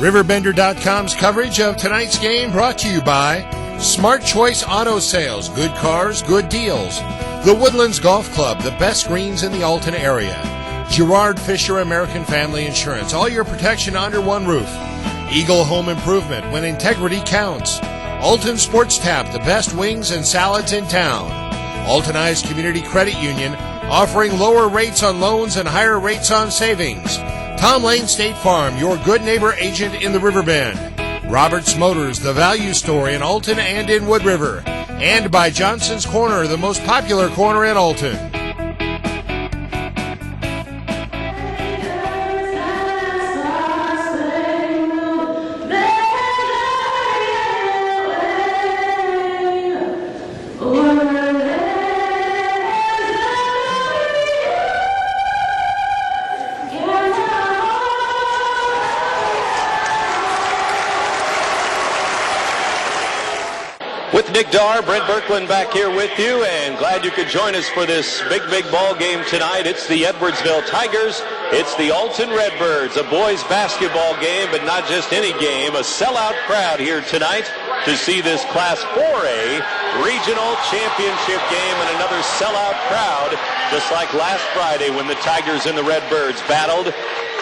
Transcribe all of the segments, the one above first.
RiverBender.com's coverage of tonight's game brought to you by Smart Choice Auto Sales, good cars, good deals. The Woodlands Golf Club, the best greens in the Alton area. Gerard Fisher American Family Insurance, all your protection under one roof. Eagle Home Improvement, when integrity counts. Alton Sports Tap, the best wings and salads in town. Alton High Community Credit Union, offering lower rates on loans and higher rates on savings. Tom Lane State Farm, your good neighbor agent in the Riverbend. Roberts Motors, the value store in Alton and in Wood River. And by Johnson's Corner, the most popular corner in Alton. With Nick Darr, Brent Birkland back here with you, and glad you could join us for this big ball game tonight. It's the Edwardsville Tigers. It's the Alton Redbirds, a boys basketball game, but not just any game. A sellout crowd here tonight to see this Class 4A regional championship game, and another sellout crowd, just like last Friday when the Tigers and the Redbirds battled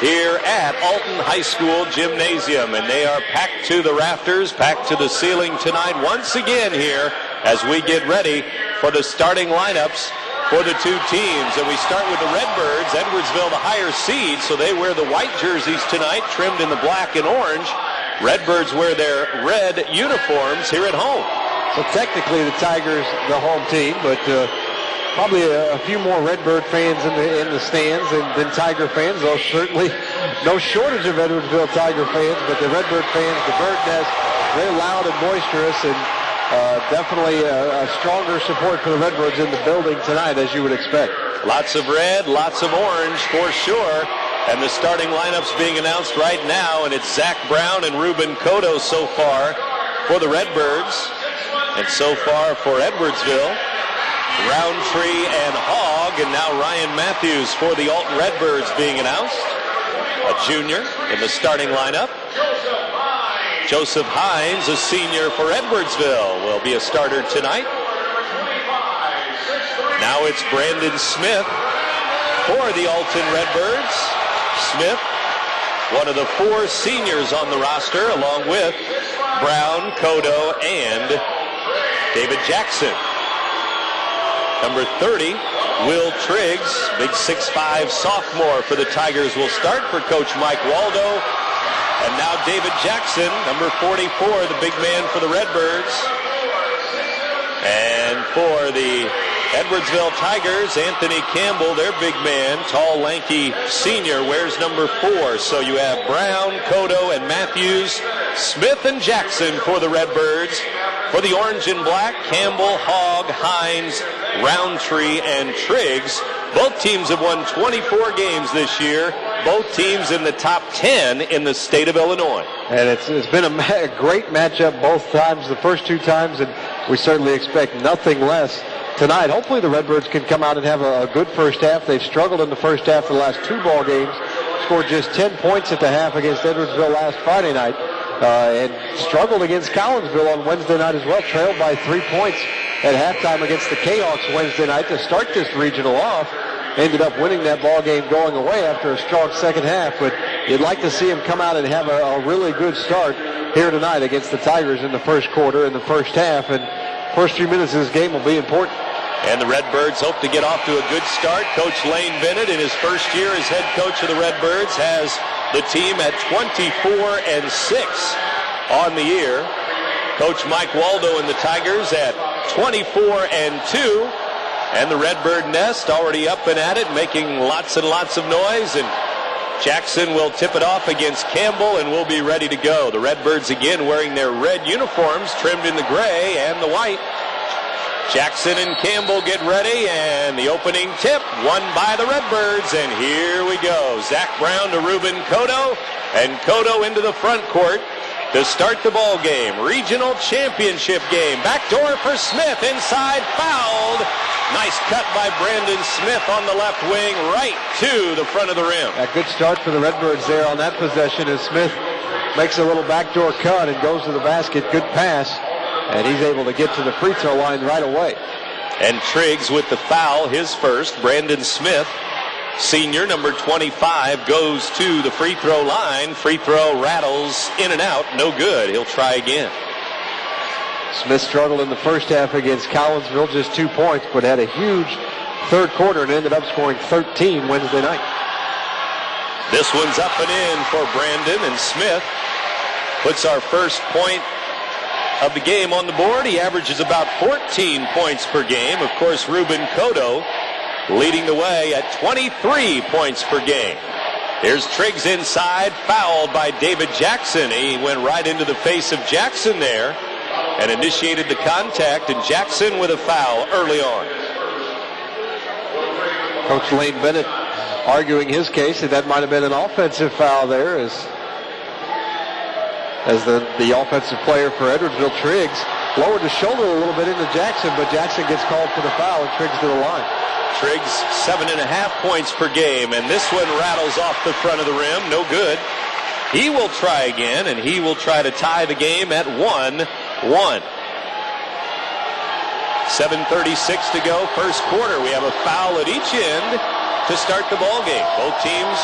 here at Alton High School Gymnasium. And they are packed to the rafters, packed to the ceiling tonight once again here as we get ready for the starting lineups for the two teams. And we start with the Redbirds, Edwardsville the higher seed, so they wear the white jerseys tonight, trimmed in the black and orange. Redbirds wear their red uniforms here at home. So technically the Tigers, the home team, but probably a few more Redbird fans in the stands than Tiger fans, though certainly no shortage of Edwardsville Tiger fans, but the Redbird fans, the Bird Nest, very loud and boisterous, and definitely a stronger support for the Redbirds in the building tonight, as you would expect. Lots of red, lots of orange for sure, and the starting lineups being announced right now, and it's Zach Brown and Ruben Cotto so far for the Redbirds, and so far for Edwardsville, Roundtree and Hogg, and now Ryan Matthews for the Alton Redbirds being announced. A junior in the starting lineup. Joseph Hines, a senior for Edwardsville, will be a starter tonight. Now it's Brandon Smith for the Alton Redbirds. Smith, one of the four seniors on the roster, along with Brown, Cotto, and David Jackson. Number 30, Will Triggs, big 6'5" sophomore for the Tigers, will start for Coach Mike Waldo. And now David Jackson, number 44, the big man for the Redbirds. And for the Edwardsville Tigers, Anthony Campbell, their big man, tall, lanky senior, wears number 4. So you have Brown, Cotto, and Matthews, Smith, and Jackson for the Redbirds. For the orange and black, Campbell, Hogg, Hines, Roundtree, and Triggs. Both teams have won 24 games this year. Both teams in the top 10 in the state of Illinois. And it's been a great matchup both times, the first two times, and we certainly expect nothing less tonight. Hopefully the Redbirds can come out and have a good first half. They've struggled in the first half the last 2 ball games. Scored just 10 points at the half against Edwardsville last Friday night. And struggled against Collinsville on Wednesday night as well. Trailed by 3 points at halftime against the K-Hawks Wednesday night to start this regional off. Ended up winning that ball game going away after a strong second half. But you'd like to see him come out and have a really good start here tonight against the Tigers in the first quarter, in the first half. And first few minutes of this game will be important. And the Redbirds hope to get off to a good start. Coach Lane Bennett, in his first year as head coach of the Redbirds, has the team at 24-6 on the year. Coach Mike Waldo and the Tigers at 24-2. And the Redbird Nest already up and at it, making lots and lots of noise. And Jackson will tip it off against Campbell, and we'll be ready to go. The Redbirds again wearing their red uniforms, trimmed in the gray and the white. Jackson and Campbell get ready, and the opening tip won by the Redbirds, and here we go. Zach Brown to Ruben Cotto, and Cotto into the front court to start the ball game. Regional championship game. Backdoor for Smith, inside, fouled. Nice cut by Brandon Smith on the left wing, right to the front of the rim. A good start for the Redbirds there on that possession as Smith makes a little backdoor cut and goes to the basket. Good pass. And he's able to get to the free throw line right away. And Triggs with the foul, his first. Brandon Smith, senior, number 25, goes to the free throw line. Free throw rattles in and out. No good. He'll try again. Smith struggled in the first half against Collinsville, just 2 points, but had a huge third quarter and ended up scoring 13 Wednesday night. This one's up and in for Brandon, and Smith puts our first point of the game on the board. He averages about 14 points per game. Of course, Ruben Cotto leading the way at 23 points per game. Here's Triggs inside, fouled by David Jackson. He went right into the face of Jackson there and initiated the contact, and Jackson with a foul early on. Coach Lane Bennett arguing his case that might have been an offensive foul there as the offensive player for Edwardsville, Triggs, lowered his shoulder a little bit into Jackson, but Jackson gets called for the foul and Triggs to the line. Triggs 7.5 points per game, and this one rattles off the front of the rim. No good. He will try again, and he will try to tie the game at 1-1. 7:36 to go, first quarter. We have a foul at each end to start the ball game. Both teams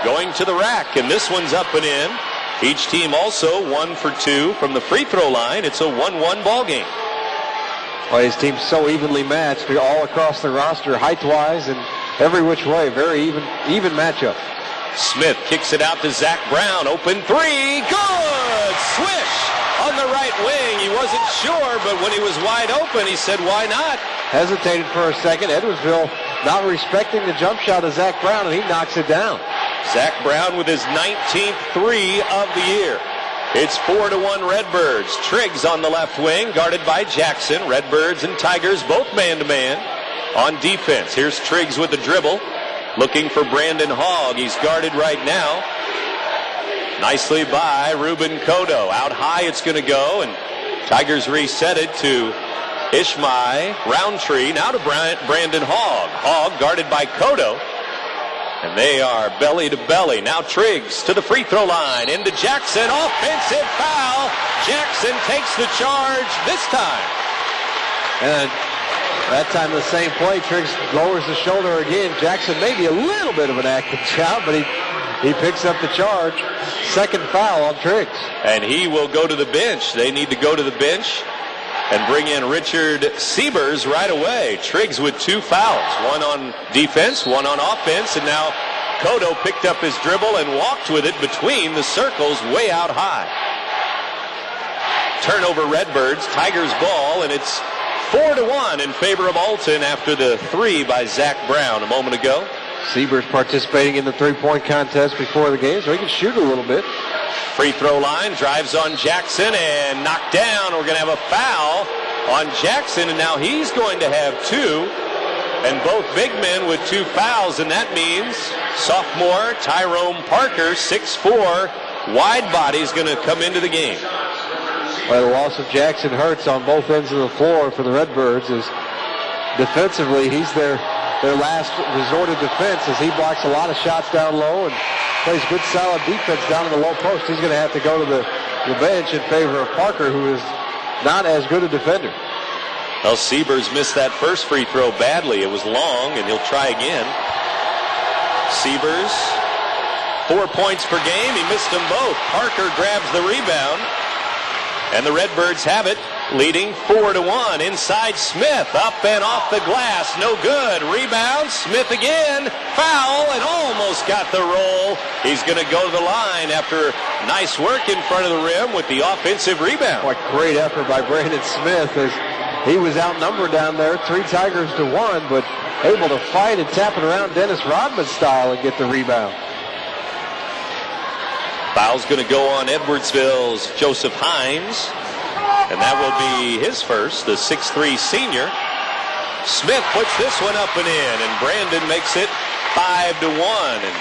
going to the rack, and this one's up and in. Each team also 1 for 2 from the free throw line. It's a 1-1 ball game. Well, his team's so evenly matched all across the roster, height-wise and every which way. Very even matchup. Smith kicks it out to Zach Brown. Open three. Good! Swish on the right wing. He wasn't sure, but when he was wide open, he said, why not? Hesitated for a second. Edwardsville not respecting the jump shot of Zach Brown, and he knocks it down. Zach Brown with his 19th three of the year. It's 4-1 Redbirds. Triggs on the left wing, guarded by Jackson. Redbirds and Tigers both man-to-man on defense. Here's Triggs with the dribble, looking for Brandon Hogg. He's guarded right now. Nicely by Ruben Cotto. Out high it's going to go, and Tigers reset it to Ishmael Roundtree. Now to Brandon Hogg. Hogg guarded by Cotto. And they are belly to belly. Now Triggs to the free throw line. Into Jackson. Offensive foul. Jackson takes the charge this time. And that time the same play. Triggs lowers the shoulder again. Jackson maybe a little bit of an active job, but he picks up the charge. Second foul on Triggs. And he will go to the bench. They need to go to the bench and bring in Richard Siebers right away. Triggs with 2 fouls. One on defense, one on offense, and now Cotto picked up his dribble and walked with it between the circles way out high. Turnover Redbirds, Tigers ball, and it's 4-1 in favor of Alton after the 3 by Zach Brown a moment ago. Siebers participating in the three-point contest before the game, so he can shoot a little bit. Free throw line, drives on Jackson and knocked down. We're going to have a foul on Jackson, and now he's going to have 2. And both big men with 2 fouls, and that means sophomore Tyrone Parker, 6'4", wide body, is going to come into the game. Well, the loss of Jackson hurts on both ends of the floor for the Redbirds, as defensively he's their last resort of defense, as he blocks a lot of shots down low and plays good solid defense down in the low post. He's going to have to go to the bench in favor of Parker, who is not as good a defender. Well, Siebers missed that first free throw badly. It was long, and he'll try again. Siebers, 4 points per game. He missed them both. Parker grabs the rebound, and the Redbirds have it, leading 4-1. Inside Smith, up and off the glass, no good. Rebound, Smith again, foul, and almost got the roll. He's going to go to the line after nice work in front of the rim with the offensive rebound. What great effort by Brandon Smith, as he was outnumbered down there, 3 Tigers to 1, but able to fight and tap it around Dennis Rodman style and get the rebound. Foul's going to go on Edwardsville's Joseph Hines, and that will be his first, the 6'3" senior. Smith puts this one up and in, and Brandon makes it 5-1. And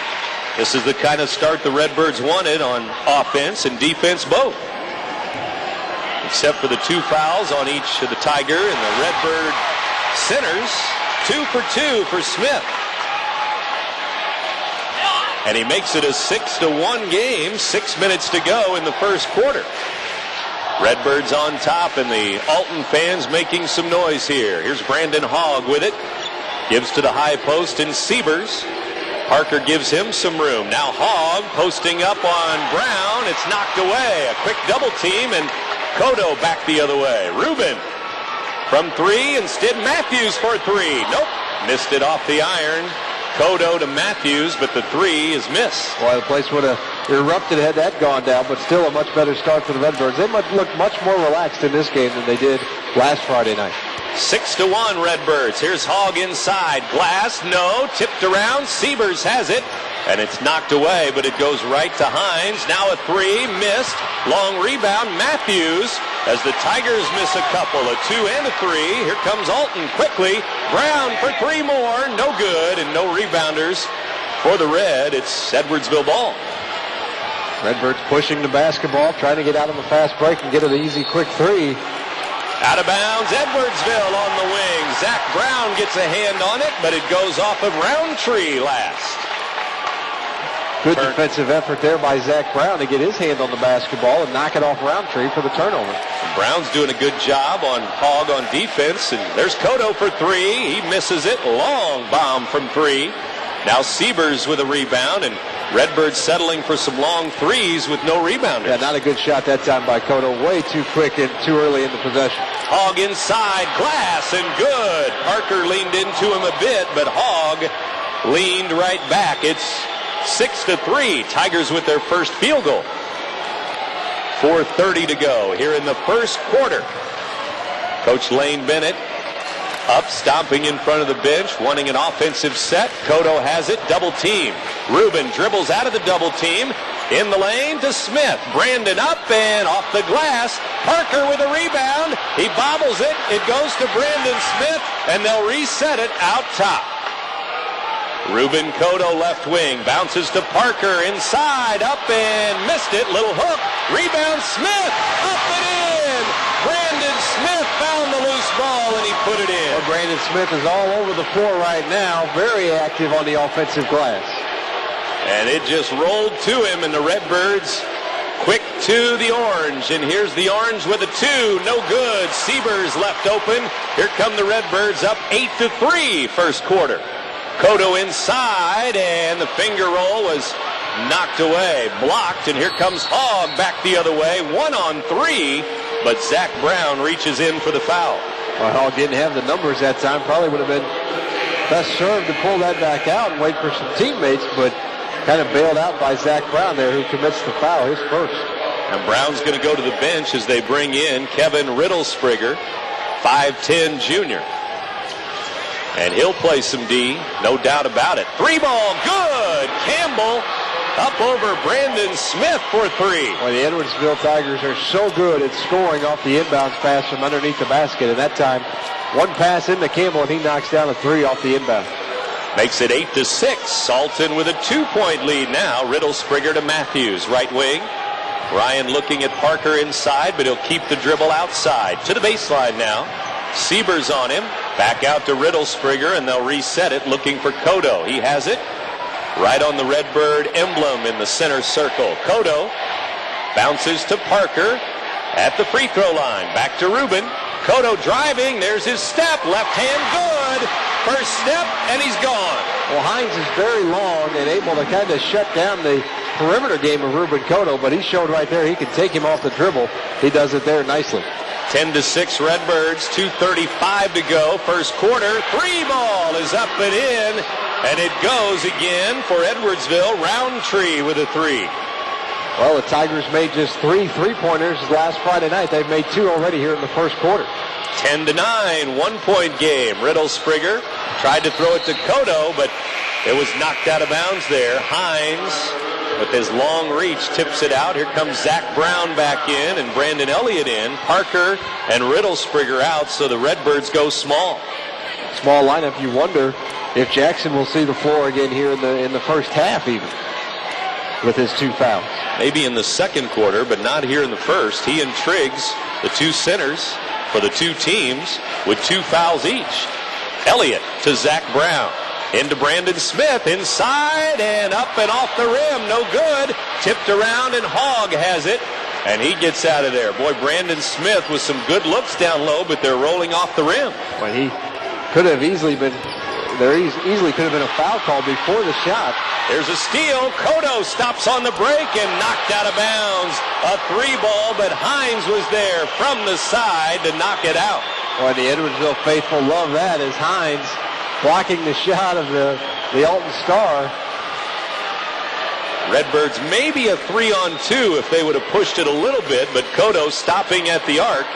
this is the kind of start the Redbirds wanted on offense and defense both. Except for the 2 fouls on each of the Tiger and the Redbird centers. 2 for 2 for Smith. and he makes it a 6-1 game. 6 minutes to go in the first quarter. Redbirds on top, and the Alton fans making some noise here. Here's Brandon Hogg with it. Gives to the high post, and Siebers. Parker gives him some room. Now Hogg posting up on Brown. It's knocked away. A quick double team, and Cotto back the other way. Rubin from three. Instead, Matthews for three. Nope. Missed it off the iron. Cotto to Matthews, but the three is missed. Well, the place would have erupted had that gone down, but still a much better start for the Redbirds. They look much more relaxed in this game than they did last Friday night. 6-1 Redbirds. Here's Hogg inside. Glass, no. Tipped around. Siebers has it. And it's knocked away, but it goes right to Hines. Now a three. Missed. Long rebound. Matthews as the Tigers miss a couple. A 2 and a 3. Here comes Alton quickly. Brown for three more. No good, and no rebounders for the Red. It's Edwardsville ball. Redbirds pushing the basketball, trying to get out of a fast break and get an easy quick three. Out of bounds, Edwardsville on the wing. Zach Brown gets a hand on it, but it goes off of Roundtree last. Good defensive effort there by Zach Brown to get his hand on the basketball and knock it off Roundtree for the turnover. Brown's doing a good job on Hogg on defense, and there's Cotto for three. He misses it. Long bomb from three. Now Siebers with a rebound, and Redbirds settling for some long threes with no rebounders. Yeah, not a good shot that time by Cotto. Way too quick and too early in the possession. Hogg inside, Glass, and good. Parker leaned into him a bit, but Hogg leaned right back. It's 6-3. Tigers with their first field goal. 4:30 to go here in the first quarter. Coach Lane Bennett up, stomping in front of the bench, wanting an offensive set. Cotto has it, double team. Rubin dribbles out of the double team. In the lane to Smith. Brandon up and off the glass. Parker with a rebound. He bobbles it. It goes to Brandon Smith, and they'll reset it out top. Rubin Cotto left wing. Bounces to Parker inside. Up and missed it. Little hook. Rebound Smith. Up and in. Brandon Smith found the loose ball, and he put it in. Well, Brandon Smith is all over the floor right now. Very active on the offensive glass. And it just rolled to him, and the Redbirds quick to the orange. And here's the orange with a two. No good. Siebers left open. Here come the Redbirds up 8-3 first quarter. Cotto inside, and the finger roll was knocked away. Blocked, and here comes Hogg back the other way. 1-on-3, but Zach Brown reaches in for the foul. Well, Hogg didn't have the numbers that time. Probably would have been best served to pull that back out and wait for some teammates, but kind of bailed out by Zach Brown there, who commits the foul, his first. And Brown's going to go to the bench as they bring in Kevin Riddlespringer, 5'10 junior. And he'll play some D, no doubt about it. Three ball, good! Campbell up over Brandon Smith for three. Well, the Edwardsville Tigers are so good at scoring off the inbounds pass from underneath the basket. And that time, one pass into Campbell, and he knocks down a three off the inbound. Makes it 8-6. Alton with a 2-point lead now. Riddlespringer to Matthews, right wing. Ryan looking at Parker inside, but he'll keep the dribble outside. To the baseline now. Siebers on him. Back out to Riddlespringer, and they'll reset it looking for Cotto. He has it. Right on the Redbird emblem in the center circle. Cotto bounces to Parker at the free throw line. Back to Rubin. Cotto driving. There's his step. Left hand good. First step, and he's gone. Well, Hines is very long and able to kind of shut down the perimeter game of Rubin Cotto, but he showed right there he can take him off the dribble. He does it there nicely. 10-6 Redbirds, 2:35 to go. First quarter, three ball is up and in, and it goes again for Edwardsville. Roundtree with a three. Well, the Tigers made just 3 3-pointers last Friday night. They've made 2 already here in the first quarter. 10-9, 1-point game. Riddlespringer tried to throw it to Cotto, but it was knocked out of bounds there. Hines, with his long reach, tips it out. Here comes Zach Brown back in and Brandon Elliott in. Parker and Riddlespringer out, so the Redbirds go small. Small lineup. You wonder if Jackson will see the floor again here in the first half, even with his 2 fouls. Maybe in the second quarter, but not here in the first. He and Triggs, the 2 centers for the 2 teams, with 2 fouls each. Elliott to Zach Brown. Into Brandon Smith, inside and up and off the rim. No good. Tipped around and Hogg has it. And he gets out of there. Boy, Brandon Smith with some good looks down low, but they're rolling off the rim. Well, he could have easily been, there easily could have been a foul call before the shot. There's a steal. Kodo stops on the break and knocked out of bounds. A 3-ball, but Hines was there from the side to knock it out. Boy, the Edwardsville faithful love that as Hines blocking the shot of the Alton star. Redbirds maybe a 3-on-2 if they would have pushed it a little bit, but Kodo stopping at the arc.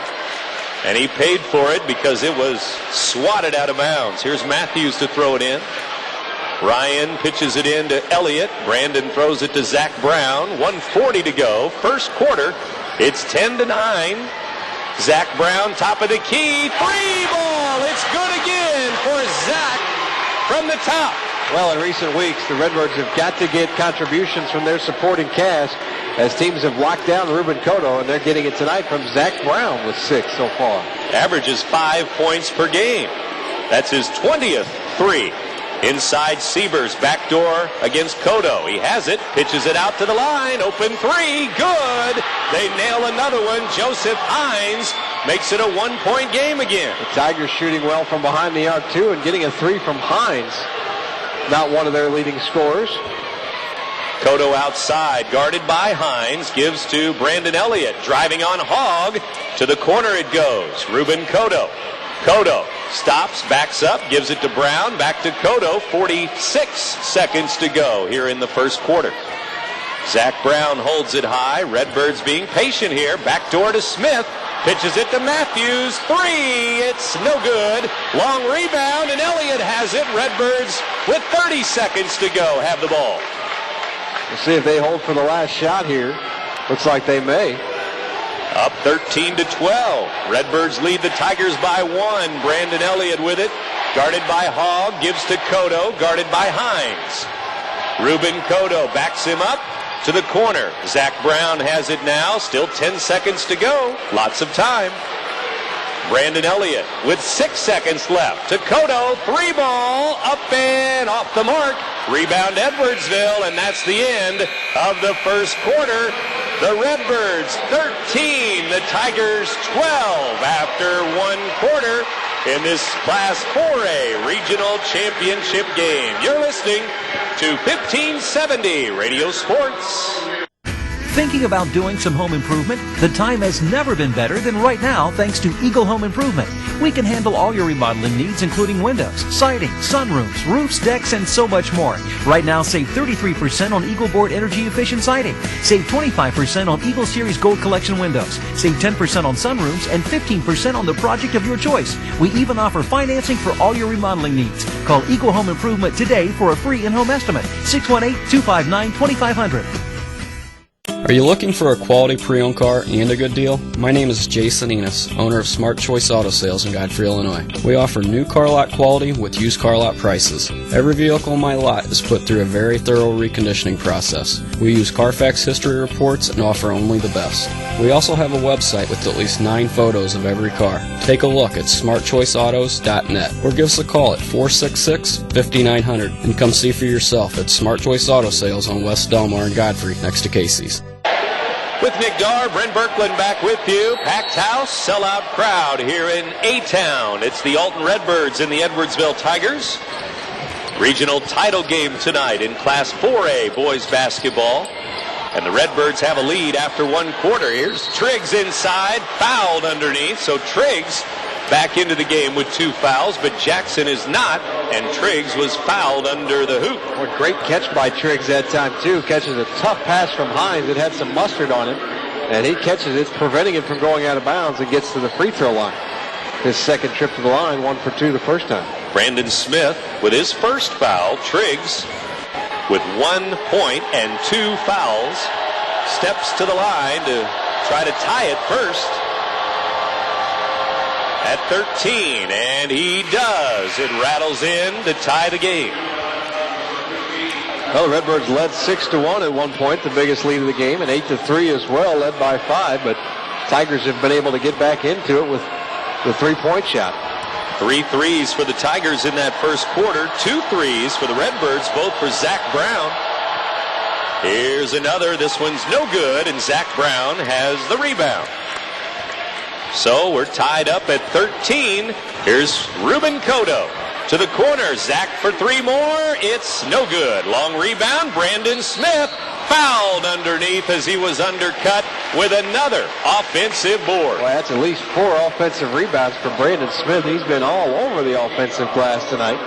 And he paid for it because it was swatted out of bounds. Here's Matthews to throw it in. Ryan pitches it in to Elliott. Brandon throws it to Zach Brown. 1:40 to go. First quarter. It's 10-9. Zach Brown, top of the key. 3-ball. It's good again for Zach from the top. Well, in recent weeks, the Redbirds have got to get contributions from their supporting cast as teams have locked down Ruben Kodo, and they're getting it tonight from Zach Brown with 6 so far. Averages 5 points per game. That's his 20th 3. Inside Siebers, backdoor against Kodo. He has it, pitches it out to the line. Open 3, good. They nail another one. Joseph Hines makes it a 1-point game again. The Tigers shooting well from behind the arc, too, and getting a 3 from Hines. Not one of their leading scorers. Kodo outside, guarded by Hines, gives to Brandon Elliott. Driving on Hogg. To the corner it goes. Ruben Kodo. Kodo stops, backs up, gives it to Brown. Back to Kodo. 46 seconds to go here in the first quarter. Zach Brown holds it high. Redbirds being patient here. Backdoor to Smith. Pitches it to Matthews. 3. It's no good. Long rebound, and Elliott has it. Redbirds with 30 seconds to go have the ball. We'll see if they hold for the last shot here. Looks like they may. Up 13-12. Redbirds lead the Tigers by 1. Brandon Elliott with it. Guarded by Hogg. Gives to Kodo. Guarded by Hines. Ruben Kodo backs him up. To the corner. Zach Brown has it now. Still 10 seconds to go. Lots of time. Brandon Elliott with 6 seconds left. To Kodo. 3-ball. Up and off the mark. Rebound Edwardsville. And that's the end of the first quarter. The Redbirds 13. The Tigers 12 after 1 quarter in this Class 4A Regional Championship game. You're listening to 1570 Radio Sports. Thinking about doing some home improvement? The time has never been better than right now thanks to Eagle Home Improvement. We can handle all your remodeling needs, including windows, siding, sunroofs, roofs, decks, and so much more. Right now, save 33% on Eagle Board energy efficient siding. Save 25% on Eagle Series Gold Collection windows. Save 10% on sunroofs and 15% on the project of your choice. We even offer financing for all your remodeling needs. Call Eagle Home Improvement today for a free in-home estimate. 618-259-2500. Are you looking for a quality pre-owned car and a good deal? My name is Jason Enos, owner of Smart Choice Auto Sales in Godfrey, Illinois. We offer new car lot quality with used car lot prices. Every vehicle in my lot is put through a very thorough reconditioning process. We use Carfax history reports and offer only the best. We also have a website with at least 9 photos of every car. Take a look at smartchoiceautos.net or give us a call at 466-5900 and come see for yourself at Smart Choice Auto Sales on West Delmar and Godfrey next to Casey's. With Nick Darr, Brent Berkland back with you. Packed house, sellout crowd here in A-Town. It's the Alton Redbirds and the Edwardsville Tigers. Regional title game tonight in Class 4A boys basketball. And the Redbirds have a lead after 1 quarter. Here's Triggs inside, fouled underneath. So Triggs back into the game with 2 fouls, but Jackson is not, and Triggs was fouled under the hoop. What a great catch by Triggs that time, too. Catches a tough pass from Hines. It had some mustard on it, and he catches it, preventing it from going out of bounds, and gets to the free throw line. His second trip to the line, 1 for 2 the first time. Brandon Smith with his first foul. Triggs with 1 point and 2 fouls steps to the line to try to tie it first at 13, and he does. It rattles in to tie the game. Well, the Redbirds led 6-1 at one point, the biggest lead of the game, and 8-3 as well, led by 5, but Tigers have been able to get back into it with the 3-point shot. 3 threes for the Tigers in that first quarter. 2 threes for the Redbirds, both for Zach Brown. Here's another. This one's no good, and Zach Brown has the rebound. So we're tied up at 13. Here's Ruben Cotto to the corner. Zach for 3 more. It's no good. Long rebound. Brandon Smith fouled underneath as he was undercut with another offensive board. Well, that's at least 4 offensive rebounds for Brandon Smith. He's been all over the offensive glass tonight.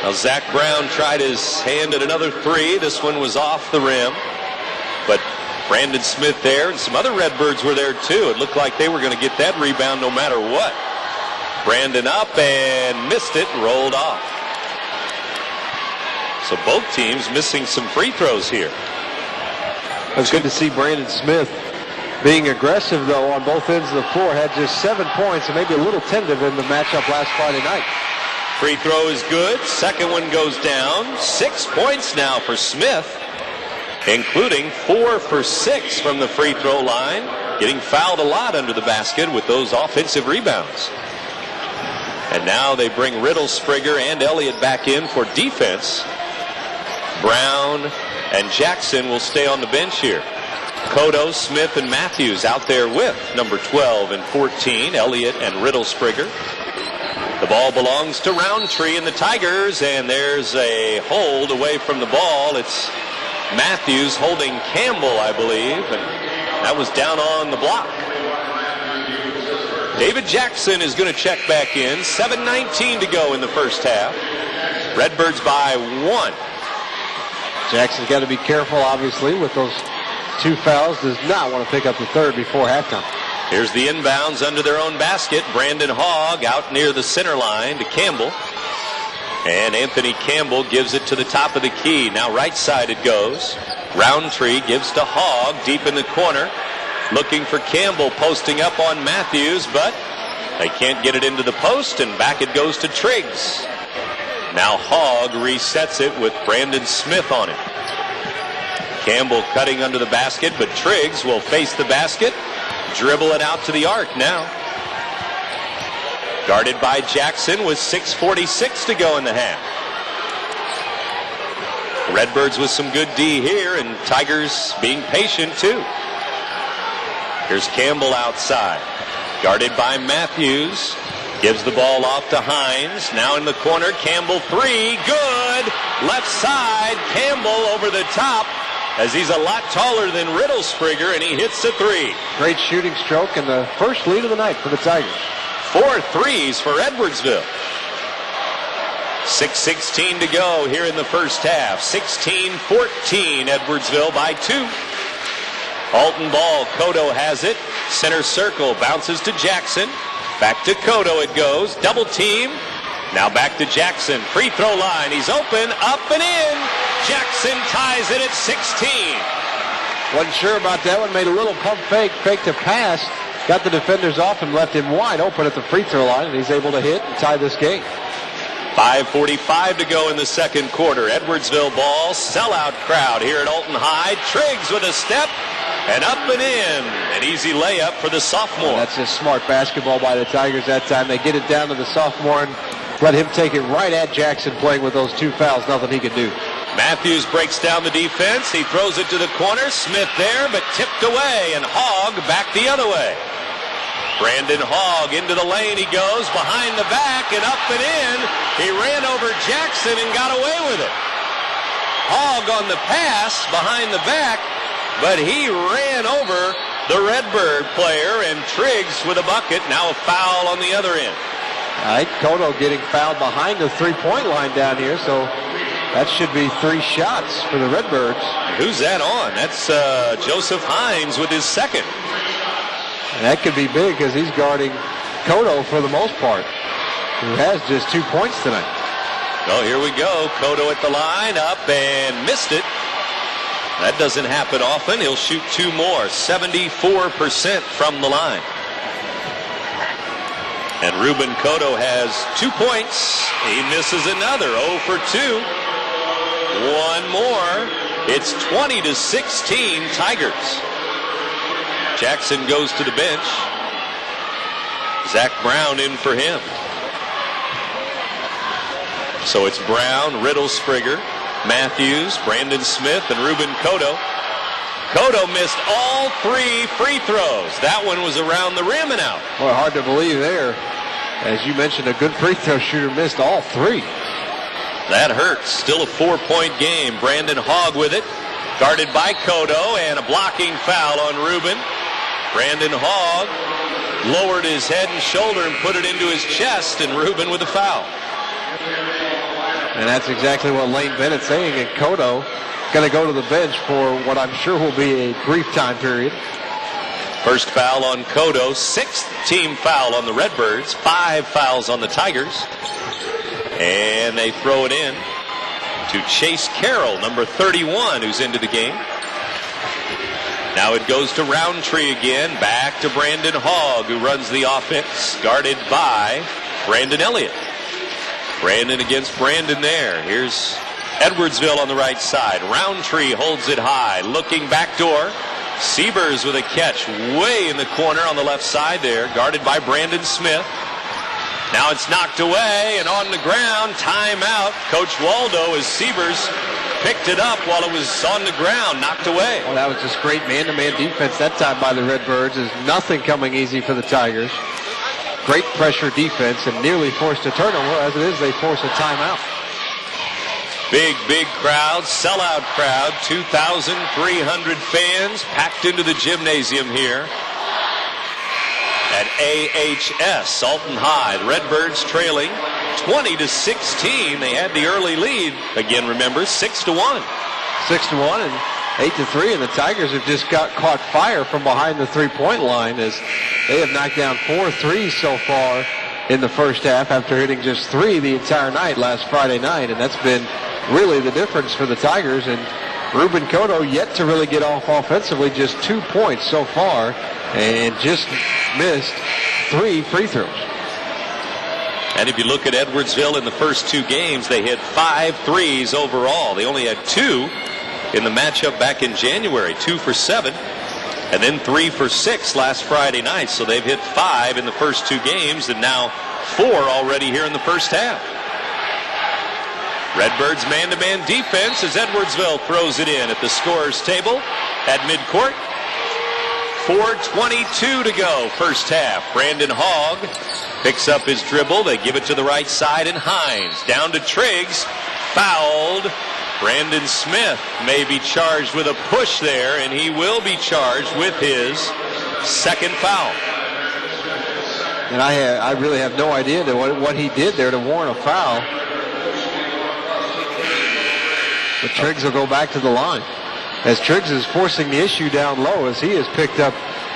Now Zach Brown tried his hand at another 3. This one was off the rim. But Brandon Smith there and some other Redbirds were there too. It looked like they were going to get that rebound no matter what. Brandon up and missed it, rolled off. So both teams missing some free throws here. It's good to see Brandon Smith being aggressive, though, on both ends of the floor. Had just 7 points and maybe a little tentative in the matchup last Friday night. Free throw is good. Second one goes down. 6 points now for Smith, including 4 for 6 from the free throw line. Getting fouled a lot under the basket with those offensive rebounds. And now they bring Riddle, Sprigger, and Elliott back in for defense. Brown and Jackson will stay on the bench here. Cotto, Smith, and Matthews out there with number 12 and 14, Elliott and Riddle, Sprigger. The ball belongs to Roundtree and the Tigers, and there's a hold away from the ball. It's Matthews holding Campbell, I believe, and that was down on the block. David Jackson is going to check back in. 7:19 to go in the first half. Redbirds by 1. Jackson's got to be careful, obviously, with those 2 fouls. Does not want to pick up the third before halftime. Here's the inbounds under their own basket. Brandon Hogg out near the center line to Campbell. And Anthony Campbell gives it to the top of the key. Now right side it goes. Roundtree gives to Hogg deep in the corner. Looking for Campbell, posting up on Matthews, but they can't get it into the post, and back it goes to Triggs. Now Hogg resets it with Brandon Smith on it. Campbell cutting under the basket, but Triggs will face the basket, dribble it out to the arc now. Guarded by Jackson with 6:46 to go in the half. Redbirds with some good D here, and Tigers being patient too. Here's Campbell outside. Guarded by Matthews. Gives the ball off to Hines. Now in the corner, Campbell 3. Good. Left side. Campbell over the top as he's a lot taller than Riddle, Sprigger, and he hits the 3. Great shooting stroke and the first lead of the night for the Tigers. 4 threes for Edwardsville. 6:16 to go here in the first half. 16-14, Edwardsville by 2. Alton ball, Cotto has it. Center circle, bounces to Jackson. Back to Cotto it goes. Double team. Now back to Jackson. Free throw line. He's open, up and in. Jackson ties it at 16. Wasn't sure about that one. Made a little pump fake to pass. Got the defenders off and left him wide open at the free throw line, and he's able to hit and tie this game. 5:45 to go in the second quarter. Edwardsville ball. Sellout crowd here at Alton High. Triggs with a step. And up and in. An easy layup for the sophomore. That's just smart basketball by the Tigers that time. They get it down to the sophomore and let him take it right at Jackson, playing with those 2 fouls. Nothing he could do. Matthews breaks down the defense. He throws it to the corner. Smith there, but tipped away. And Hogg back the other way. Brandon Hogg into the lane. He goes behind the back and up and in. He ran over Jackson and got away with it. Hogg on the pass behind the back, but he ran over the Redbird player, and Triggs with a bucket. Now a foul on the other end. All right, Cotto getting fouled behind the three-point line down here, so that should be 3 shots for the Redbirds. Who's that on? That's Joseph Hines with his second. And that could be big because he's guarding Cotto for the most part, who has just 2 points tonight. Oh, here we go. Cotto at the line, up and missed it. That doesn't happen often. He'll shoot 2 more. 74% from the line. And Ruben Cotto has 2 points. He misses another. 0 for 2. 1 more. It's 20-16 Tigers. Jackson goes to the bench. Zach Brown in for him. So it's Brown, Riddle, Springer, Matthews, Brandon Smith, and Ruben Cotto. Cotto missed all 3 free throws. That one was around the rim and out. Well, hard to believe there. As you mentioned, a good free throw shooter missed all 3. That hurts. Still a 4-point game. Brandon Hogg with it. Guarded by Cotto, and a blocking foul on Ruben. Brandon Hogg lowered his head and shoulder and put it into his chest, and Ruben with a foul. And that's exactly what Lane Bennett's saying. And Cotto going to go to the bench for what I'm sure will be a brief time period. First foul on Cotto, 6th team foul on the Redbirds, 5 fouls on the Tigers. And they throw it in to Chase Carroll, number 31, who's into the game. Now it goes to Roundtree again, back to Brandon Hogg, who runs the offense, guarded by Brandon Elliott. Brandon against Brandon there. Here's Edwardsville on the right side. Roundtree holds it high, looking backdoor. Siebers with a catch way in the corner on the left side there, guarded by Brandon Smith. Now it's knocked away and on the ground. Timeout. Coach Waldo, as Siebers picked it up while it was on the ground, knocked away. Well, that was just great man-to-man defense that time by the Redbirds. There's nothing coming easy for the Tigers. Great pressure defense and nearly forced a turnover. As it is, they force a timeout. Big crowd, sellout crowd, 2,300 fans packed into the gymnasium here at AHS, Alton High. The Redbirds trailing 20-16. They had the early lead. Again, remember, 6-1. 6-1 and 8-3, and the Tigers have just caught fire from behind the three-point line as they have knocked down 4 threes so far in the first half after hitting just 3 the entire night last Friday night, and that's been really the difference for the Tigers. And Ruben Cotto yet to really get off offensively, just 2 points so far, and just missed 3 free throws. And if you look at Edwardsville in the first 2 games, they hit 5 threes overall. They only had 2 in the matchup back in January, 2 for 7, and then 3 for 6 last Friday night. So they've hit 5 in the first 2 games, and now 4 already here in the first half. Redbirds man-to-man defense as Edwardsville throws it in at the scorer's table at midcourt. 4:22 to go, first half. Brandon Hogg picks up his dribble. They give it to the right side, and Hines down to Triggs. Fouled. Brandon Smith may be charged with a push there, and he will be charged with his second foul. And I really have no idea what he did there to warrant a foul. But Triggs will go back to the line, as Triggs is forcing the issue down low, as he has picked up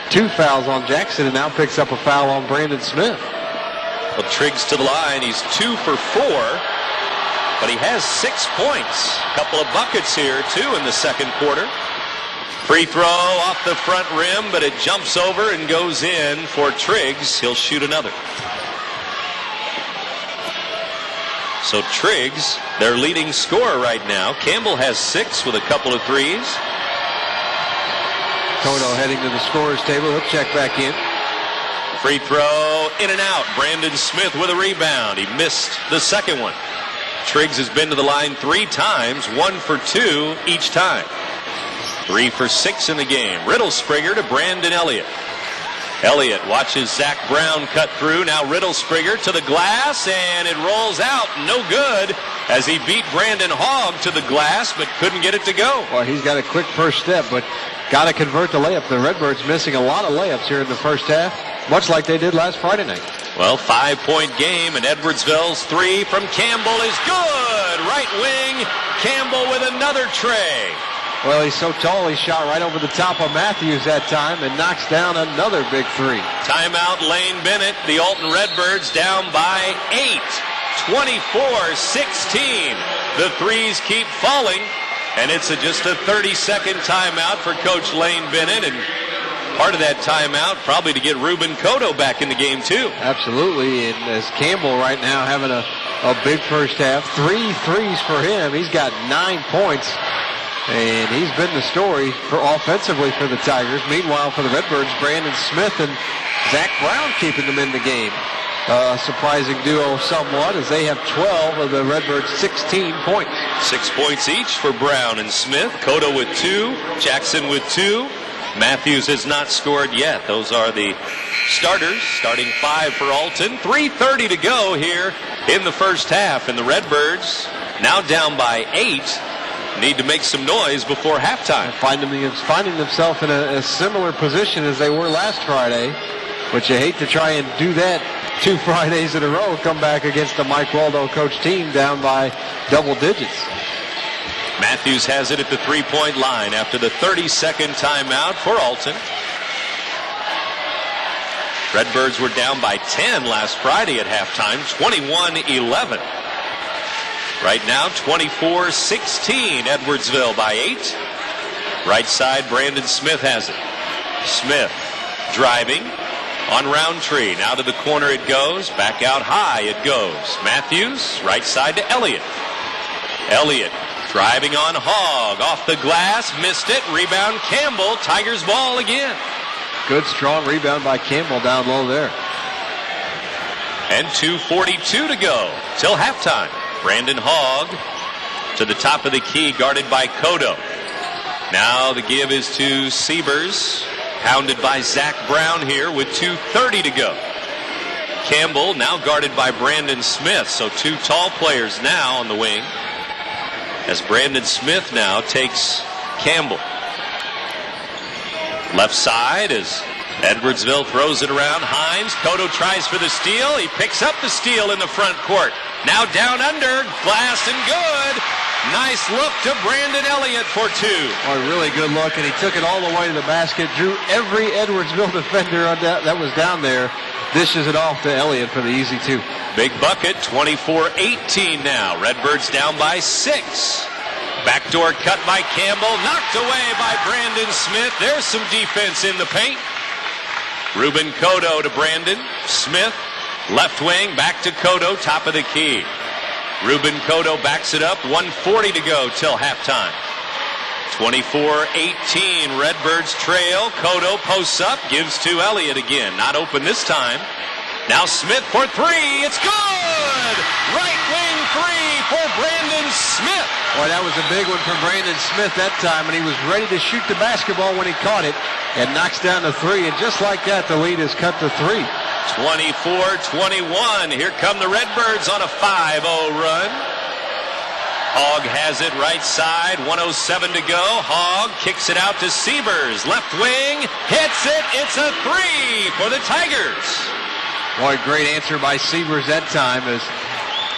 2 fouls on Jackson and now picks up a foul on Brandon Smith. Well, Triggs to the line. He's 2 for 4, but he has 6 points. A couple of buckets here, too, in the second quarter. Free throw off the front rim, but it jumps over and goes in for Triggs. He'll shoot another. So Triggs, their leading scorer right now. Campbell has 6 with a couple of threes. Cotto heading to the scorer's table. He'll check back in. Free throw in and out. Brandon Smith with a rebound. He missed the second one. Triggs has been to the line 3 times, 1 for 2 each time. 3 for 6 in the game. Riddle Springer to Brandon Elliott. Elliott watches Zach Brown cut through. Now Riddle Springer to the glass, and it rolls out. No good, as he beat Brandon Hogg to the glass, but couldn't get it to go. Well, he's got a quick first step, but got to convert the layup. The Redbirds missing a lot of layups here in the first half, much like they did last Friday night. Well, 5-point game, and Edwardsville's 3 from Campbell is good. Right wing, Campbell with another tray. Well, he's so tall, he shot right over the top of Matthews that time and knocks down another big 3. Timeout, Lane Bennett. The Alton Redbirds down by 8. 24-16. The threes keep falling, and it's just a 30-second timeout for Coach Lane Bennett. And part of that timeout probably to get Ruben Cotto back in the game, too. Absolutely, and as Campbell right now having a big first half. 3 threes for him. He's got 9 points. And he's been the story for offensively for the Tigers. Meanwhile, for the Redbirds, Brandon Smith and Zach Brown keeping them in the game. Surprising duo somewhat, as they have 12 of the Redbirds' 16 points. 6 points each for Brown and Smith. Cotto with 2. Jackson with 2. Matthews has not scored yet. Those are the starters. Starting 5 for Alton. 3:30 to go here in the first half. And the Redbirds, now down by 8, need to make some noise before halftime. Finding themselves in a similar position as they were last Friday, but you hate to try and do that 2 Fridays in a row, come back against the Mike Waldo coach team down by double digits. Matthews has it at the 3-point line after the 30-second timeout for Alton. Redbirds were down by 10 last Friday at halftime, 21-11. Right now, 24-16, Edwardsville by 8. Right side, Brandon Smith has it. Smith driving on Roundtree. Now to the corner it goes. Back out high it goes. Matthews, right side to Elliott. Elliott driving on Hogg. Off the glass, missed it. Rebound Campbell. Tigers ball again. Good, strong rebound by Campbell down low there. And 2:42 to go till halftime. Brandon Hogg to the top of the key, guarded by Cotto. Now the give is to Siebers, pounded by Zach Brown here with 2:30 to go. Campbell now guarded by Brandon Smith, so 2 tall players now on the wing, as Brandon Smith now takes Campbell. Left side as Edwardsville throws it around. Hines, Cotto tries for the steal. He picks up the steal in the front court. Now down under, glass and good. Nice look to Brandon Elliott for 2. Oh, a really good look, and he took it all the way to the basket. Drew every Edwardsville defender on that was down there. Dishes it off to Elliott for the easy 2. Big bucket, 24-18 now. Redbirds down by 6. Backdoor cut by Campbell, knocked away by Brandon Smith. There's some defense in the paint. Ruben Cotto to Brandon Smith. Left wing, back to Cotto, top of the key. Ruben Cotto backs it up, 1:40 to go till halftime. 24-18, Redbirds trail. Cotto posts up, gives to Elliott again. Not open this time. Now Smith for 3, it's good! Right wing 3 for Brandon Smith. Boy, that was a big one for Brandon Smith that time, and he was ready to shoot the basketball when he caught it, and knocks down the 3, and just like that, the lead is cut to 3. 24-21. Here come the Redbirds on a 5-0 run. Hogg has it right side, 1:07 to go. Hogg kicks it out to Siebers. Left wing, hits it. It's a 3 for the Tigers. Boy, great answer by Siebers that time, as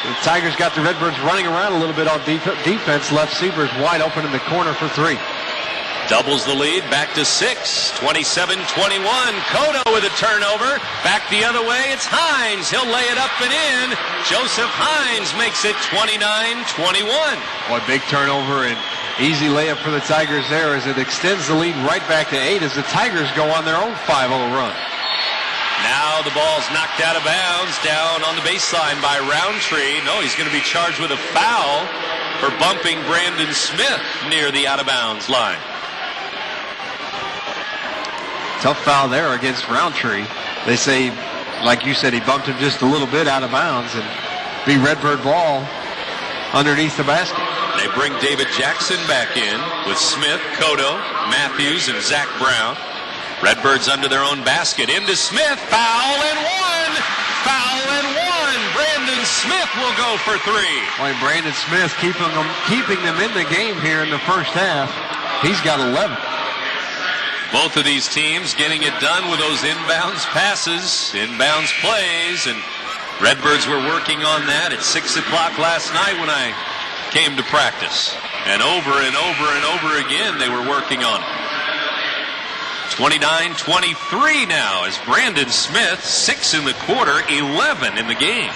the Tigers got the Redbirds running around a little bit on defense. Left Siebers wide open in the corner for 3. Doubles the lead, back to 6, 27-21. Cotto with a turnover. Back the other way, it's Hines. He'll lay it up and in. Joseph Hines makes it 29-21. Boy, big turnover and easy layup for the Tigers there, as it extends the lead right back to 8 as the Tigers go on their own 5-0 run. Now the ball's knocked out of bounds down on the baseline by Roundtree. No, he's going to be charged with a foul for bumping Brandon Smith near the out-of-bounds line. Tough foul there against Roundtree. They say, like you said, he bumped him just a little bit out of bounds, and be Redbird ball underneath the basket. They bring David Jackson back in with Smith, Cotto, Matthews, and Zach Brown. Redbirds under their own basket. Into Smith. Foul and 1. Foul and 1. Brandon Smith will go for 3. Boy, Brandon Smith keeping them in the game here in the first half. He's got 11. Both of these teams getting it done with those inbounds passes, inbounds plays, and Redbirds were working on that at 6 o'clock last night when I came to practice. And over and over and over again they were working on it. 29-23 now as Brandon Smith, 6 in the quarter, 11 in the game.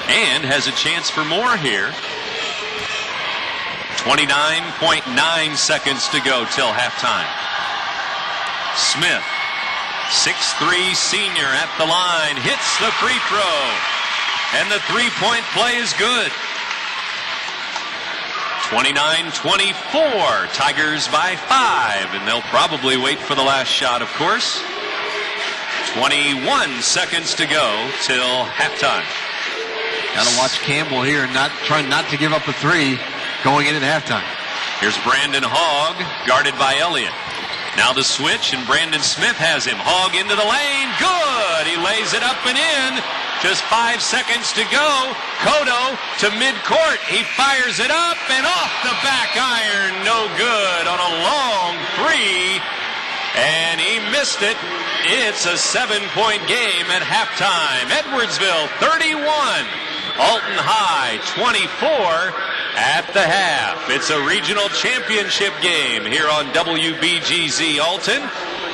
And has a chance for more here. 29.9 seconds to go till halftime. Smith, 6'3" senior at the line, hits the free throw. And the three-point play is good. 29-24, Tigers by 5, and they'll probably wait for the last shot, of course. 21 seconds to go till halftime. Got to watch Campbell here and trying not to give up a three going in at halftime. Here's Brandon Hogg, guarded by Elliott. Now the switch, and Brandon Smith has him. Hogg into the lane. Good. He lays it up and in. Just 5 seconds to go. Cotto to midcourt. He fires it up and off the back iron. No good on a long three. And he missed it. It's a 7-point game at halftime. Edwardsville 31. Alton High 24 at the half. It's a regional championship game here on WBGZ Alton.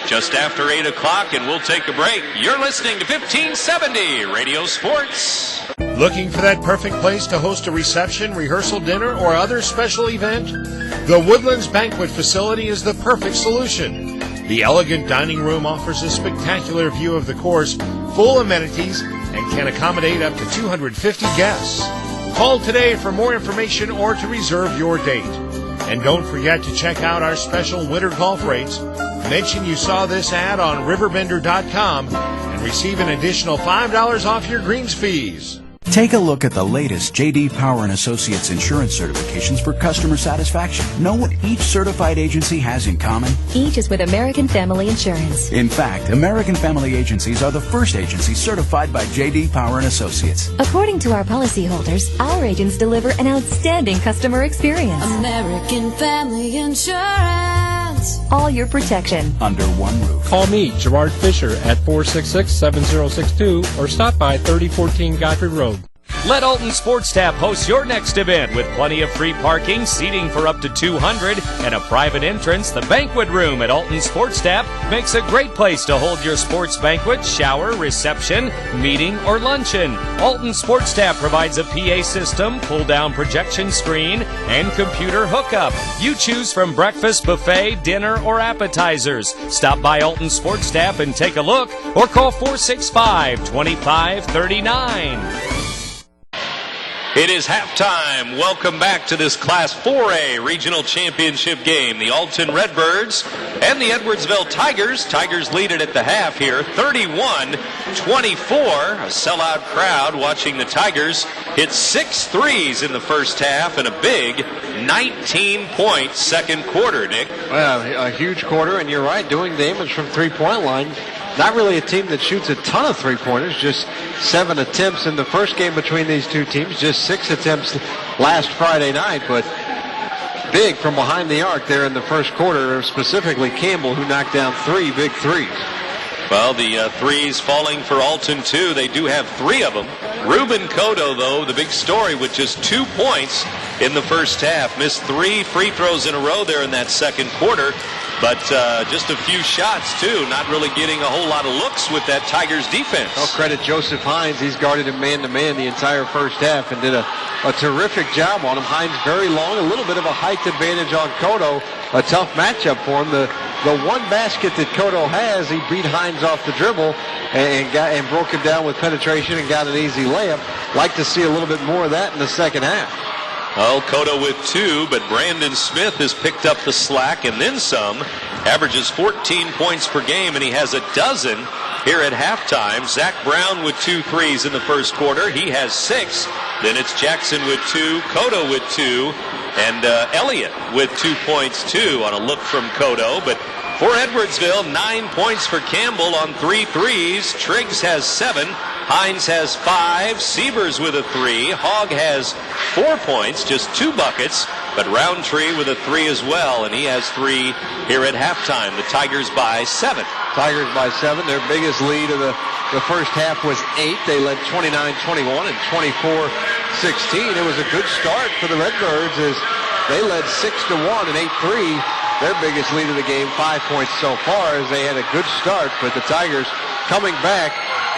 Just after 8 o'clock, and we'll take a break. You're listening to 1570 Radio Sports. Looking for that perfect place to host a reception, rehearsal, dinner, or other special event? The Woodlands Banquet Facility is the perfect solution. The elegant dining room offers a spectacular view of the course, full amenities, and can accommodate up to 250 guests. Call today for more information or to reserve your date. And don't forget to check out our special winter golf rates. Mention you saw this ad on RiverBender.com and receive an additional $5 off your greens fees. Take a look at the latest J.D. Power & Associates insurance certifications for customer satisfaction. Know what each certified agency has in common? Each is with American Family Insurance. In fact, American Family Agencies are the first agency certified by J.D. Power & Associates. According to our policyholders, our agents deliver an outstanding customer experience. American Family Insurance. All your protection under one roof. Call me, Gerard Fisher, at 466-7062 or stop by 3014 Godfrey Road. Let Alton Sports Tap host your next event with plenty of free parking, seating for up to 200, and a private entrance. The banquet room at Alton Sports Tap makes a great place to hold your sports banquet, shower, reception, meeting, or luncheon. Alton Sports Tap provides a PA system, pull-down projection screen, and computer hookup. You choose from breakfast, buffet, dinner, or appetizers. Stop by Alton Sports Tap and take a look, or call 465-2539. It is halftime. Welcome back to this Class 4A regional championship game. The Alton Redbirds and the Edwardsville Tigers. Tigers lead it at the half here, 31-24. A sellout crowd watching the Tigers hit 6 threes in the first half and a big 19-point second quarter, Nick. Well, a huge quarter, and you're right, doing damage from three-point line. Not really a team that shoots a ton of three-pointers, just 7 attempts in the first game between these two teams, just 6 attempts last Friday night, but big from behind the arc there in the first quarter, specifically Campbell, who knocked down 3 big threes. Well, the threes falling for Alton, too. They do have 3 of them. Ruben Cotto, though, the big story with just 2 points in the first half. Missed 3 free throws in a row there in that second quarter. But just a few shots, too. Not really getting a whole lot of looks with that Tigers defense. I'll credit Joseph Hines. He's guarded him man-to-man the entire first half and did a terrific job on him. Hines very long, a little bit of a height advantage on Cotto. A tough matchup for him. The one basket that Cotto has, he beat Hines off the dribble and broke him down with penetration and got an easy layup. Like to see a little bit more of that in the second half. Well, Cotto with 2, but Brandon Smith has picked up the slack and then some. Averages 14 points per game, and he has a dozen here at halftime. Zach Brown with 2 threes in the first quarter. He has 6. Then it's Jackson with 2, Cotto with 2, and Elliott with 2 points, too, on a look from Cotto. But for Edwardsville, 9 points for Campbell on 3 threes. Triggs has 7. Hines has 5. Sievers with a 3. Hogg has 4 points, just 2 buckets. But Roundtree with a 3 as well, and he has 3 here at halftime. The Tigers by 7. Tigers by 7. Their biggest lead of the first half was 8. They led 29-21 and 24-16. It was a good start for the Redbirds as they led 6-1 and 8-3. Their biggest lead of the game, 5 points so far, as they had a good start. But the Tigers coming back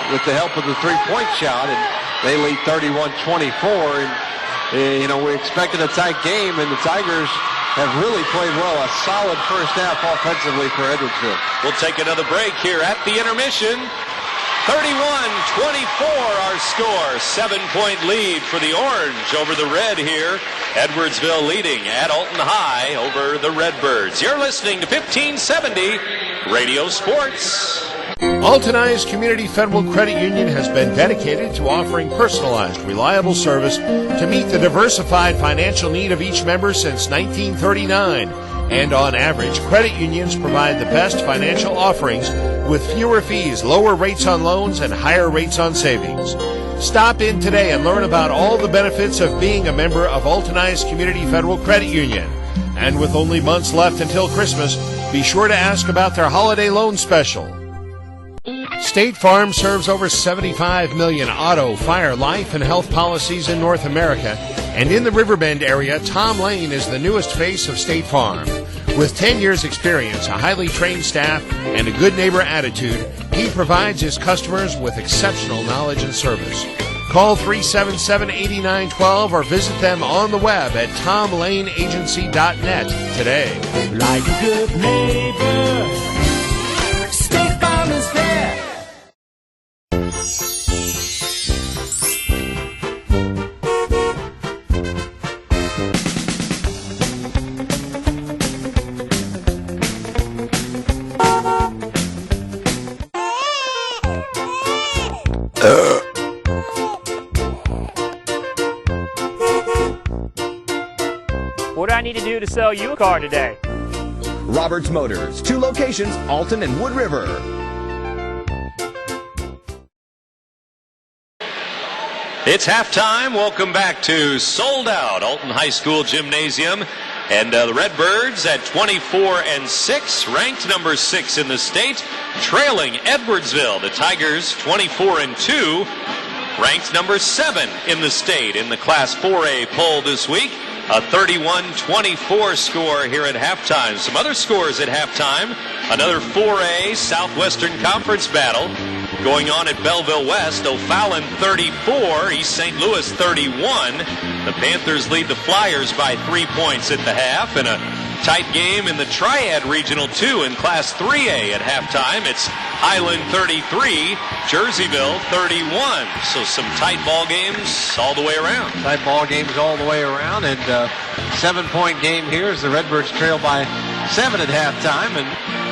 with the help of the three-point shot, and they lead 31-24. And we expected a tight game, and the Tigers have really played well. A solid first half offensively for Edwardsville. We'll take another break here at the intermission. 31-24 our score. 7-point lead for the Orange over the Red here. Edwardsville leading at Alton High over the Redbirds. You're listening to 1570 Radio Sports. Altonized Community Federal Credit Union has been dedicated to offering personalized, reliable service to meet the diversified financial need of each member since 1939. And on average, credit unions provide the best financial offerings with fewer fees, lower rates on loans, and higher rates on savings. Stop in today and learn about all the benefits of being a member of Altonized Community Federal Credit Union. And with only months left until Christmas, be sure to ask about their holiday loan special. State Farm serves over 75 million auto, fire, life, and health policies in North America. And in the Riverbend area, Tom Lane is the newest face of State Farm. With 10 years experience, a highly trained staff, and a good neighbor attitude, he provides his customers with exceptional knowledge and service. Call 377-8912 or visit them on the web at tomlaneagency.net today. Like a good neighbor, State Farm is there. What do I need to do to sell you a car today? Roberts Motors, 2 locations, Alton and Wood River. It's halftime. Welcome back to Sold Out Alton High School Gymnasium. And the Redbirds at 24-6, ranked number 6 in the state, trailing Edwardsville. The Tigers 24-2, ranked number 7 in the state in the Class 4A poll this week. A 31-24 score here at halftime. Some other scores at halftime. Another 4A Southwestern Conference battle going on at Belleville West. O'Fallon 34, East St. Louis 31. The Panthers lead the Flyers by 3 points at the half. And a tight game in the Triad Regional 2 in Class 3A at halftime. It's Highland 33, Jerseyville 31. So some tight ball games all the way around. Tight ball games all the way around, and 7-point game here as the Redbirds trail by 7 at halftime, and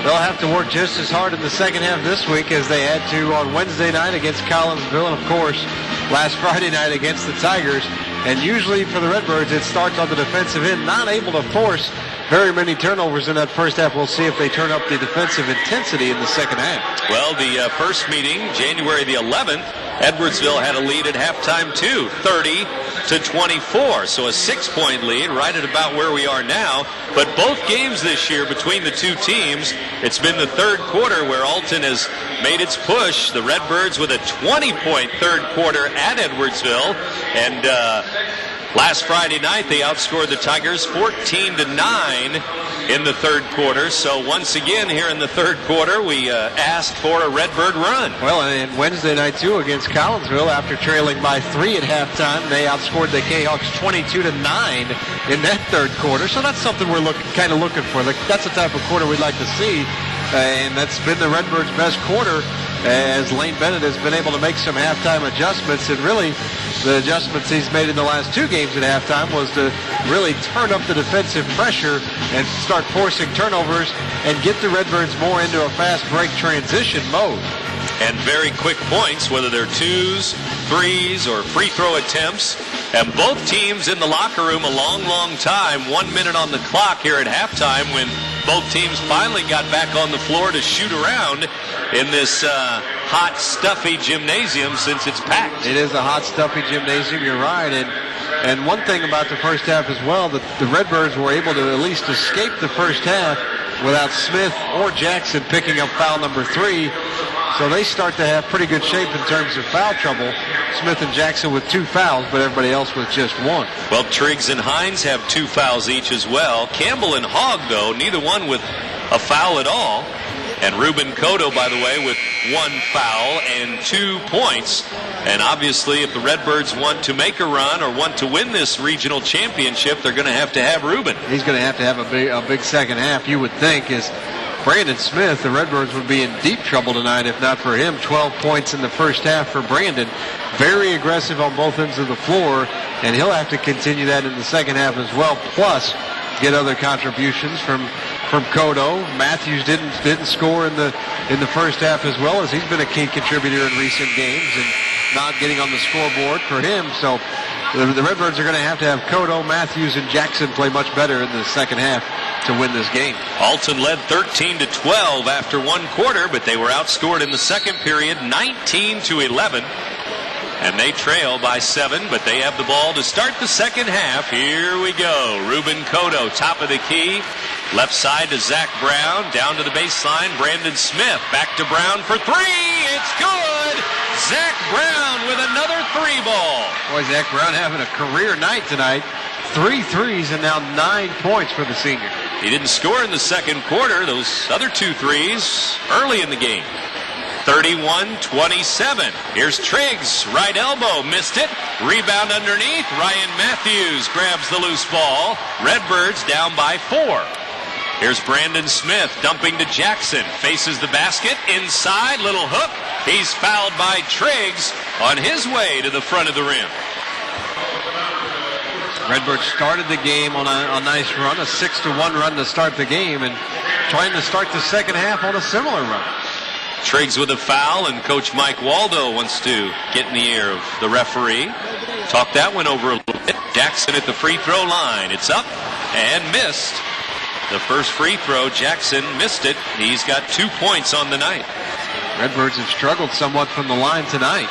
they'll have to work just as hard in the second half this week as they had to on Wednesday night against Collinsville, and of course last Friday night against the Tigers. And usually for the Redbirds, it starts on the defensive end, not able to force very many turnovers in that first half. We'll see if they turn up the defensive intensity in the second half. Well, the first meeting, January the 11th, Edwardsville had a lead at halftime too, 30-24. So a 6-point lead, right at about where we are now. But both games this year between the two teams, it's been the third quarter where Alton has made its push. The Redbirds with a 20-point third quarter at Edwardsville. And last Friday night, they outscored the Tigers 14-9 in the third quarter. So once again, here in the third quarter, we asked for a Redbird run. Well, and Wednesday night, too, against Collinsville, after trailing by 3 at halftime, they outscored the Jayhawks 22-9 in that third quarter. So that's something we're kind of looking for. That's the type of quarter we'd like to see. And that's been the Redbirds' best quarter, as Lane Bennett has been able to make some halftime adjustments. And really, the adjustments he's made in the last 2 games at halftime was to really turn up the defensive pressure and start forcing turnovers and get the Redbirds more into a fast break transition mode. And very quick points, whether they're 2s, 3s, or free throw attempts. And both teams in the locker room a long, long time. 1 minute on the clock here at halftime when both teams finally got back on the floor to shoot around in this hot, stuffy gymnasium since it's packed. It is a hot, stuffy gymnasium, you're right. And one thing about the first half as well, that the Redbirds were able to at least escape the first half without Smith or Jackson picking up foul number 3. So they start to have pretty good shape in terms of foul trouble. Smith and Jackson with 2 fouls, but everybody else with just 1. Well, Triggs and Hines have 2 fouls each as well. Campbell and Hogg, though, neither one with a foul at all. And Ruben Cotto, by the way, with 1 foul and 2 points. And obviously, if the Redbirds want to make a run or want to win this regional championship, they're going to have Ruben. He's going to have a big second half, you would think, as Brandon Smith, the Redbirds would be in deep trouble tonight if not for him. 12 points in the first half for Brandon. Very aggressive on both ends of the floor, and he'll have to continue that in the second half as well, plus get other contributions from from Cotto. Matthews didn't score in the first half as well, as he's been a key contributor in recent games and not getting on the scoreboard for him. So the Redbirds are going to have Cotto, Matthews, and Jackson play much better in the second half to win this game. Alton led 13-12 after one quarter, but they were outscored in the second period 19-11. And they trail by 7, but they have the ball to start the second half. Here we go. Ruben Cotto, top of the key. Left side to Zach Brown. Down to the baseline. Brandon Smith. Back to Brown for 3. It's good. Zach Brown with another 3 ball. Boy, Zach Brown having a career night tonight. 3 threes and now 9 points for the senior. He didn't score in the second quarter. Those other 2 threes early in the game. 31-27. Here's Triggs, right elbow, missed it. Rebound underneath. Ryan Matthews grabs the loose ball. Redbirds down by 4. Here's Brandon Smith dumping to Jackson. Faces the basket. Inside, little hook. He's fouled by Triggs on his way to the front of the rim. Redbirds started the game on a nice run, a 6-1 run to start the game, and trying to start the second half on a similar run. Triggs with a foul, and Coach Mike Waldo wants to get in the ear of the referee. Talk that one over a little bit. Jackson at the free throw line. It's up and missed. The first free throw, Jackson missed it. He's got 2 points on the night. Redbirds have struggled somewhat from the line tonight.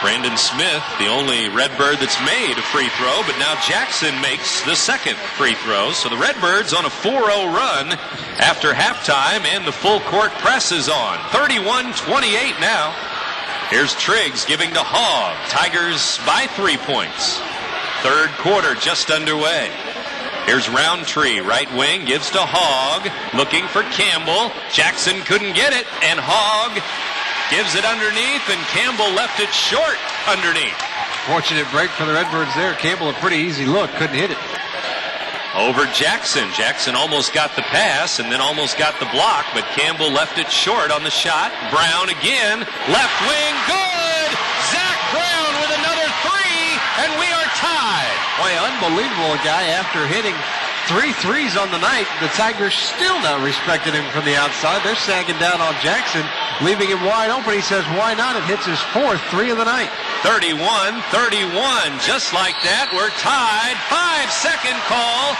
Brandon Smith, the only Redbird that's made a free throw, but now Jackson makes the second free throw. So the Redbirds on a 4-0 run after halftime, and the full court press is on. 31-28 now. Here's Triggs giving to Hogg. Tigers by 3 points. Third quarter just underway. Here's Roundtree, right wing, gives to Hogg, looking for Campbell. Jackson couldn't get it, and Hogg gives it underneath, and Campbell left it short underneath. Fortunate break for the Redbirds there. Campbell, a pretty easy look, couldn't hit it. Over Jackson. Jackson almost got the pass and then almost got the block, but Campbell left it short on the shot. Brown again, left wing, good! Zach Brown with another 3, and we are tied. Boy, unbelievable guy after hitting 3 threes on the night. The Tigers still not respecting him from the outside. They're sagging down on Jackson, leaving him wide open. He says, why not? It hits his 4th 3 of the night. 31-31. Just like that, we're tied. 5-second call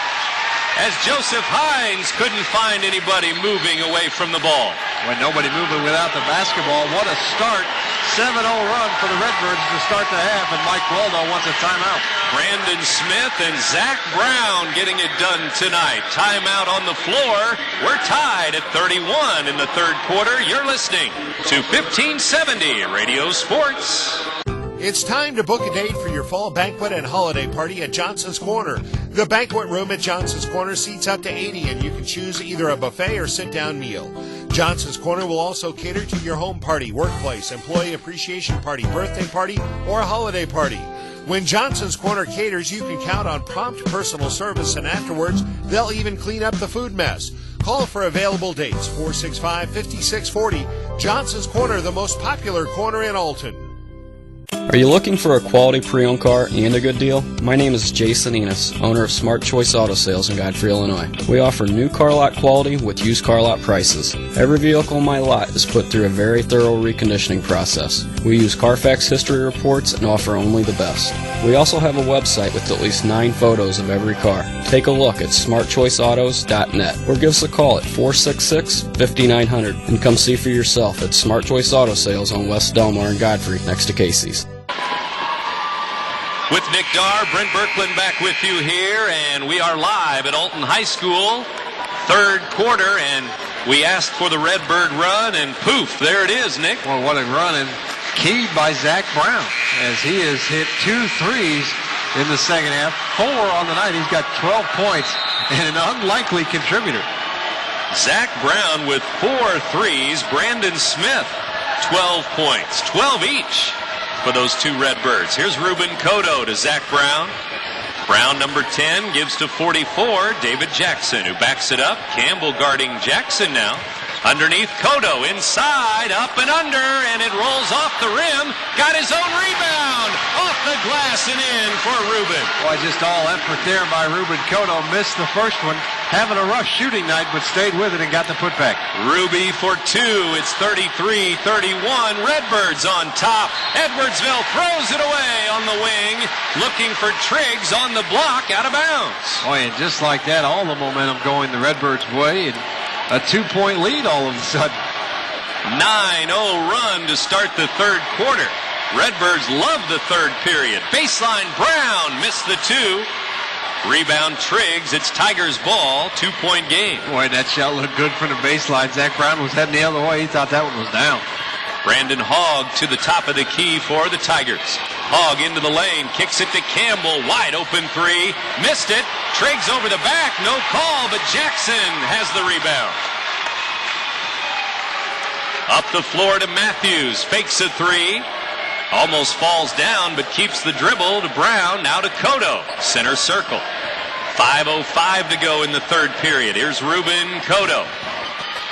as Joseph Hines couldn't find anybody moving away from the ball. When nobody moving without the basketball, what a start. 7-0 run for the Redbirds to start the half, and Mike Waldo wants a timeout. Brandon Smith and Zach Brown getting it done tonight. Timeout on the floor. We're tied at 31 in the third quarter. You're listening to 1570 Radio Sports. It's time to book a date for your fall banquet and holiday party at Johnson's Corner. The banquet room at Johnson's Corner seats up to 80, and you can choose either a buffet or sit-down meal. Johnson's Corner will also cater to your home party, workplace, employee appreciation party, birthday party, or a holiday party. When Johnson's Corner caters, you can count on prompt personal service, and afterwards, they'll even clean up the food mess. Call for available dates, 465-5640. Johnson's Corner, the most popular corner in Alton. Are you looking for a quality pre-owned car and a good deal? My name is Jason Enos, owner of Smart Choice Auto Sales in Godfrey, Illinois. We offer new car lot quality with used car lot prices. Every vehicle in my lot is put through a very thorough reconditioning process. We use Carfax history reports and offer only the best. We also have a website with at least 9 photos of every car. Take a look at smartchoiceautos.net or give us a call at 466-5900 and come see for yourself at Smart Choice Auto Sales on West Delmar and Godfrey next to Casey's. With Nick Darr, Brent Birkland back with you here, and we are live at Alton High School, third quarter, and we asked for the Redbird run, and poof, there it is, Nick. Well, what a run, and keyed by Zach Brown, as he has hit 2 threes in the second half, 4 on the night. He's got 12 points, and an unlikely contributor. Zach Brown with 4 threes, Brandon Smith, 12 points, 12 each for those 2 Redbirds. Here's Ruben Cotto to Zach Brown. Brown, number 10, gives to 44, David Jackson, who backs it up. Campbell guarding Jackson now. Underneath Cotto, inside, up and under, and it rolls off the rim. Got his own rebound, off the glass and in for Ruben. Boy, just all effort there by Ruben Cotto. Missed the first one, having a rough shooting night, but stayed with it and got the putback. Ruby for two. It's 33-31. Redbirds on top. Edwardsville throws it away on the wing, looking for Triggs on the block, out of bounds. Boy, and just like that, all the momentum going the Redbirds' way, and a 2-point lead all of a sudden. 9-0 run to start the third quarter. Redbirds love the third period. Baseline Brown missed the two. Rebound Triggs. It's Tigers ball. 2-point game. Boy, that shot looked good from the baseline. Zach Brown was heading the other way. He thought that one was down. Brandon Hogg to the top of the key for the Tigers. Hogg into the lane, kicks it to Campbell, wide open three, missed it. Triggs over the back, no call, but Jackson has the rebound. Up the floor to Matthews, fakes a three, almost falls down, but keeps the dribble to Brown, now to Cotto, center circle. 5:05 to go in the third period. Here's Ruben Cotto.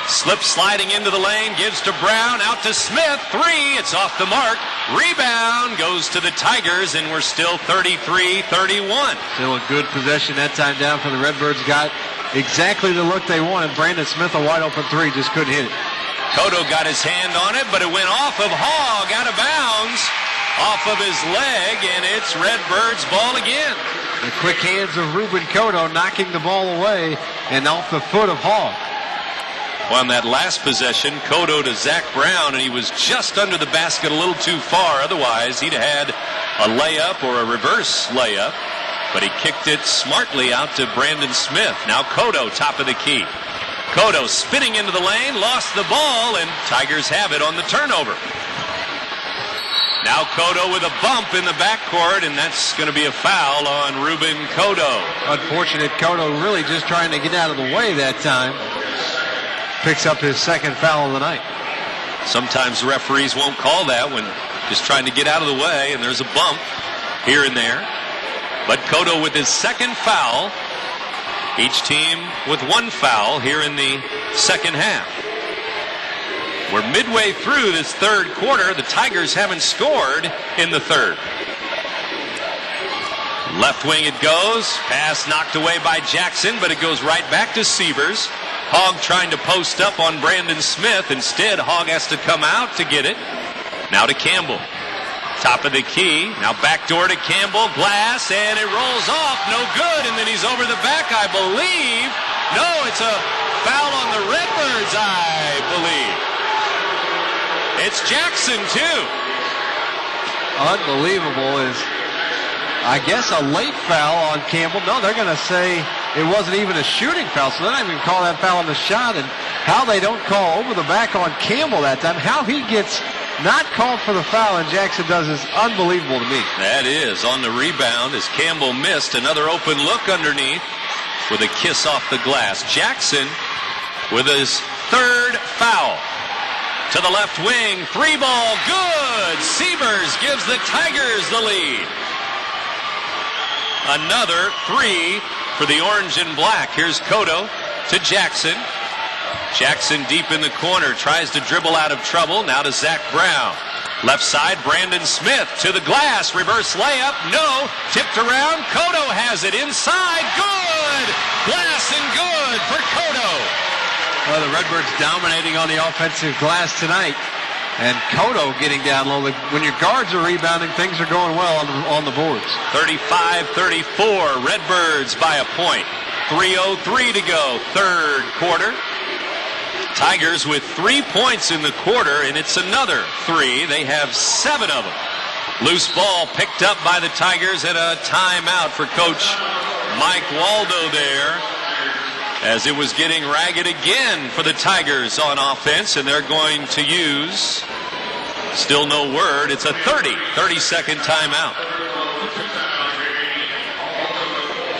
Slips sliding into the lane, gives to Brown, out to Smith, three, it's off the mark. Rebound goes to the Tigers, and we're still 33-31. Still a good possession that time down for the Redbirds. Got exactly the look they wanted. Brandon Smith, a wide open three, just couldn't hit it. Cotto got his hand on it, but it went off of Hogg, out of bounds, off of his leg, and it's Redbirds ball again. The quick hands of Ruben Cotto knocking the ball away and off the foot of Hogg. On that last possession, Cotto to Zach Brown, and he was just under the basket a little too far. Otherwise, he'd had a layup or a reverse layup, but he kicked it smartly out to Brandon Smith. Now Cotto, top of the key. Cotto spinning into the lane, lost the ball, and Tigers have it on the turnover. Now Cotto with a bump in the backcourt, and that's going to be a foul on Ruben Cotto. Unfortunate, Cotto really just trying to get out of the way that time. Picks up his second foul of the night. Sometimes referees won't call that when just trying to get out of the way, and there's a bump here and there. But Cotto with his second foul. Each team with one foul here in the second half. We're midway through this third quarter. The Tigers haven't scored in the third. Left wing it goes. Pass knocked away by Jackson, but it goes right back to Sievers. Hogg trying to post up on Brandon Smith. Instead, Hogg has to come out to get it. Now to Campbell. Top of the key. Now backdoor to Campbell. Glass, and it rolls off. No good, and then he's over the back, I believe. No, it's a foul on the Redbirds, I believe. It's Jackson, too. Unbelievable is, I guess, a late foul on Campbell. No, they're going to say it wasn't even a shooting foul, so they're not even call that foul on the shot. And how they don't call over the back on Campbell that time, how he gets not called for the foul and Jackson does, is unbelievable to me. That is on the rebound as Campbell missed. Another open look underneath with a kiss off the glass. Jackson with his third foul. To the left wing, three ball, good! Sievers gives the Tigers the lead. Another three for the orange and black. Here's Cotto to Jackson. Jackson deep in the corner, tries to dribble out of trouble. Now to Zach Brown. Left side, Brandon Smith to the glass. Reverse layup, no. Tipped around, Cotto has it inside. Good! Glass and good for Cotto. Well, the Redbirds dominating on the offensive glass tonight. And Cotto getting down low. When your guards are rebounding, things are going well on the boards. 35-34, Redbirds by a point. 3:03 to go, third quarter. Tigers with 3 points in the quarter, and it's another three. They have 7 of them. Loose ball picked up by the Tigers and a timeout for Coach Mike Waldo there, as it was getting ragged again for the Tigers on offense, and they're going to use, still no word, it's a 30-second timeout.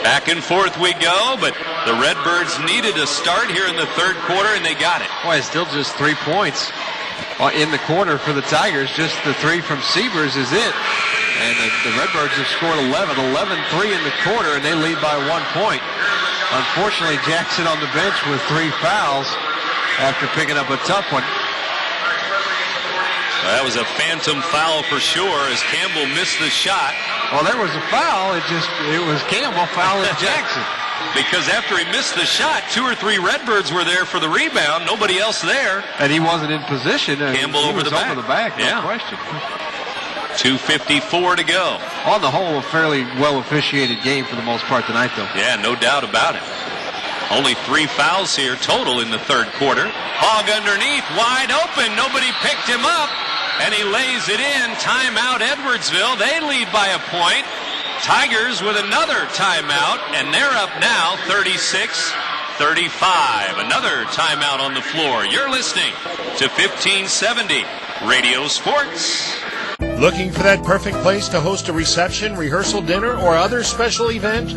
Back and forth we go, but the Redbirds needed a start here in the third quarter, and they got it. Boy, it's still just 3 points in the quarter for the Tigers. Just the three from Sievers is it. And the Redbirds have scored 11-3 in the quarter, and they lead by 1 point. Unfortunately, Jackson on the bench with 3 fouls. after picking up a tough one. That was a phantom foul for sure as Campbell missed the shot. Well, there was a foul. It was Campbell fouling Jackson. Because after he missed the shot, 2 or 3 Redbirds were there for the rebound. Nobody else there. And he wasn't in position. Campbell over the back. No question. 2:54 to go. On the whole, a fairly well-officiated game for the most part tonight, though. Yeah, no doubt about it. Only 3 fouls here total in the third quarter. Hogg underneath, wide open. Nobody picked him up. And he lays it in. Timeout Edwardsville. They lead by a point. Tigers with another timeout, and they're up now 36-35. Another timeout on the floor. You're listening to 1570 Radio Sports. Looking for that perfect place to host a reception, rehearsal, dinner, or other special event?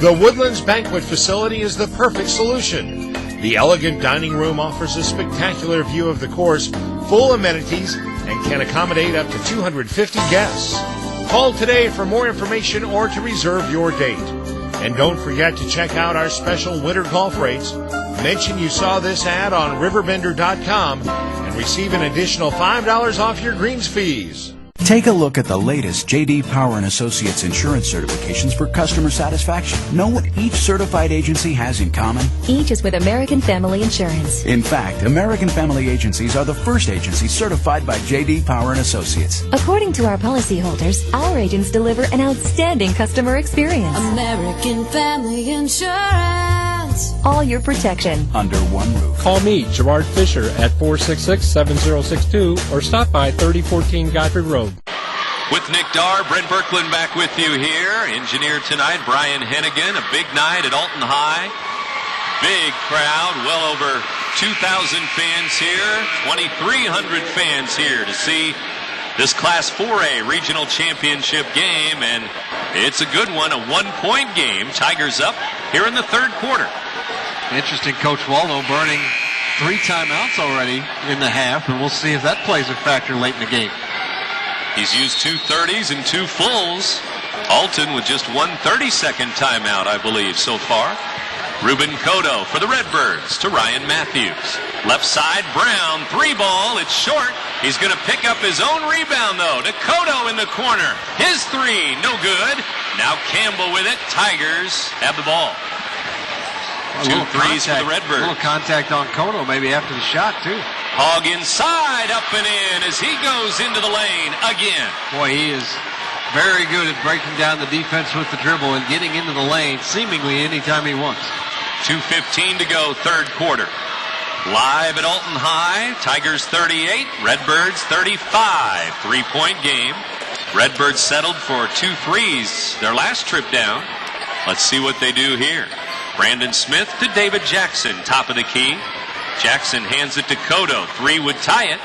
The Woodlands Banquet Facility is the perfect solution. The elegant dining room offers a spectacular view of the course, full amenities, and can accommodate up to 250 guests. Call today for more information or to reserve your date. And don't forget to check out our special winter golf rates. Mention you saw this ad on RiverBender.com and receive an additional $5 off your greens fees. Take a look at the latest J.D. Power & Associates insurance certifications for customer satisfaction. Know what each certified agency has in common? Each is with American Family Insurance. In fact, American Family Agencies are the first agency certified by J.D. Power & Associates. According to our policyholders, our agents deliver an outstanding customer experience. American Family Insurance. All your protection under one roof. Call me, Gerard Fisher, at 466-7062 or stop by 3014 Godfrey Road. With Nick Darr, Brent Berkland back with you here. Engineer tonight, Brian Hennigan. A big night at Alton High. Big crowd, well over 2,000 fans here. 2,300 fans here to see this Class 4A regional championship game, and it's a good one, a 1-point game. Tigers up here in the third quarter. Interesting, Coach Waldo burning 3 timeouts already in the half, and we'll see if that plays a factor late in the game. He's used 2 30s and 2 fulls. Alton with just 1 30-second timeout, I believe, so far. Ruben Cotto for the Redbirds to Ryan Matthews. Left side, Brown, 3-ball, it's short. He's going to pick up his own rebound, though, to Cotto in the corner. His 3, no good. Now Campbell with it. Tigers have the ball. 2 threes for the Redbirds. A little contact on Cotto, maybe after the shot, too. Hogg inside, up and in as he goes into the lane again. Boy, he is very good at breaking down the defense with the dribble and getting into the lane seemingly anytime he wants. 2:15 to go, third quarter. Live at Alton High, Tigers 38, Redbirds 35. 3-point game. Redbirds settled for 2 threes their last trip down. Let's see what they do here. Brandon Smith to David Jackson, top of the key. Jackson hands it to Cotto. 3 would tie it.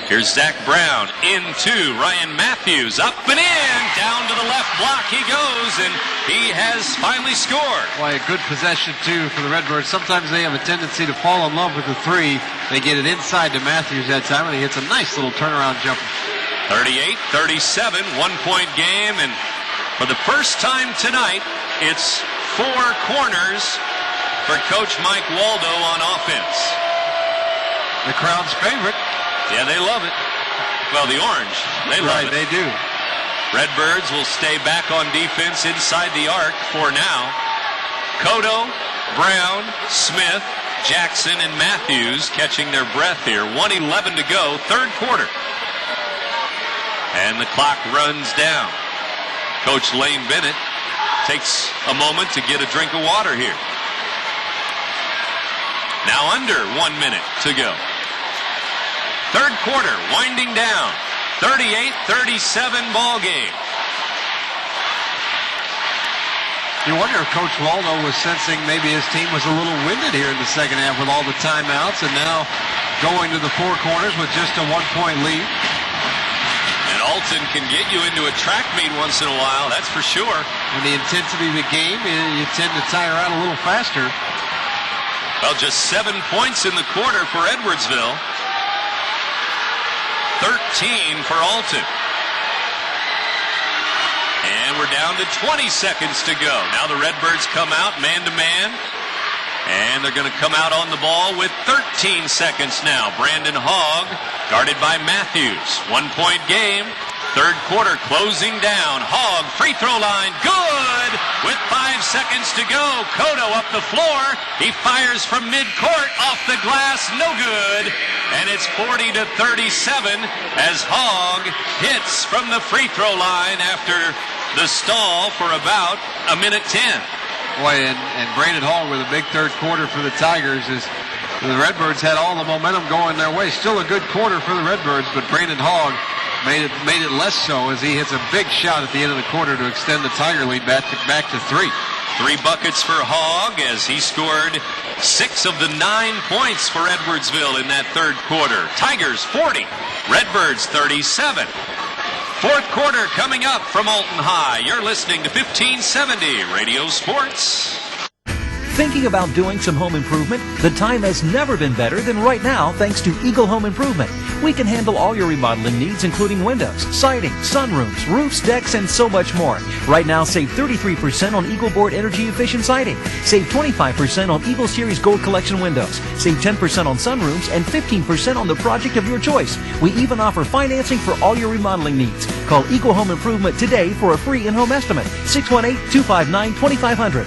Here's Zach Brown into Ryan Matthews. Up and in. Down to the left block he goes, and he has finally scored. Boy, a good possession, too, for the Redbirds. Sometimes they have a tendency to fall in love with the 3. They get it inside to Matthews that time, and he hits a nice little turnaround jumper. 38-37, 1-point game, and for the first time tonight, it's 4 corners for Coach Mike Waldo on offense. The crowd's favorite. Yeah, they love it. Well, the orange, they love it. Right, they do. Redbirds will stay back on defense inside the arc for now. Cotto, Brown, Smith, Jackson, and Matthews catching their breath here. 1:11 to go, third quarter. And the clock runs down. Coach Lane Bennett takes a moment to get a drink of water here. Now under 1 minute to go. Third quarter, winding down. 38-37 ball game. You wonder if Coach Waldo was sensing maybe his team was a little winded here in the second half with all the timeouts, and now going to the 4 corners with just a 1-point lead. And Alton can get you into a track meet once in a while, that's for sure. And the intensity of the game, you tend to tire out a little faster. Well, just 7 points in the quarter for Edwardsville. 13 for Alton. And we're down to 20 seconds to go. Now the Redbirds come out man-to-man. And they're going to come out on the ball with 13 seconds now. Brandon Hogg, guarded by Matthews. 1-point game. Third quarter closing down. Hogg, free throw line, good! With 5 seconds to go. Cotto up the floor. He fires from midcourt, off the glass, no good. And it's 40-37 as Hogg hits from the free throw line after the stall for about a minute 10. Boy, and Brandon Hogg with a big third quarter for the Tigers as the Redbirds had all the momentum going their way. Still a good quarter for the Redbirds, but Brandon Hogg made it less so as he hits a big shot at the end of the quarter to extend the Tiger lead back to 3. 3 buckets for Hogg as he scored 6 of the 9 points for Edwardsville in that third quarter. Tigers 40, Redbirds 37. Fourth quarter coming up from Alton High. You're listening to 1570 Radio Sports. Thinking about doing some home improvement? The time has never been better than right now thanks to Eagle Home Improvement. We can handle all your remodeling needs including windows, siding, sunrooms, roofs, decks, and so much more. Right now, save 33% on Eagle Board energy efficient siding. Save 25% on Eagle Series Gold Collection windows. Save 10% on sunrooms and 15% on the project of your choice. We even offer financing for all your remodeling needs. Call Eagle Home Improvement today for a free in-home estimate. 618-259-2500.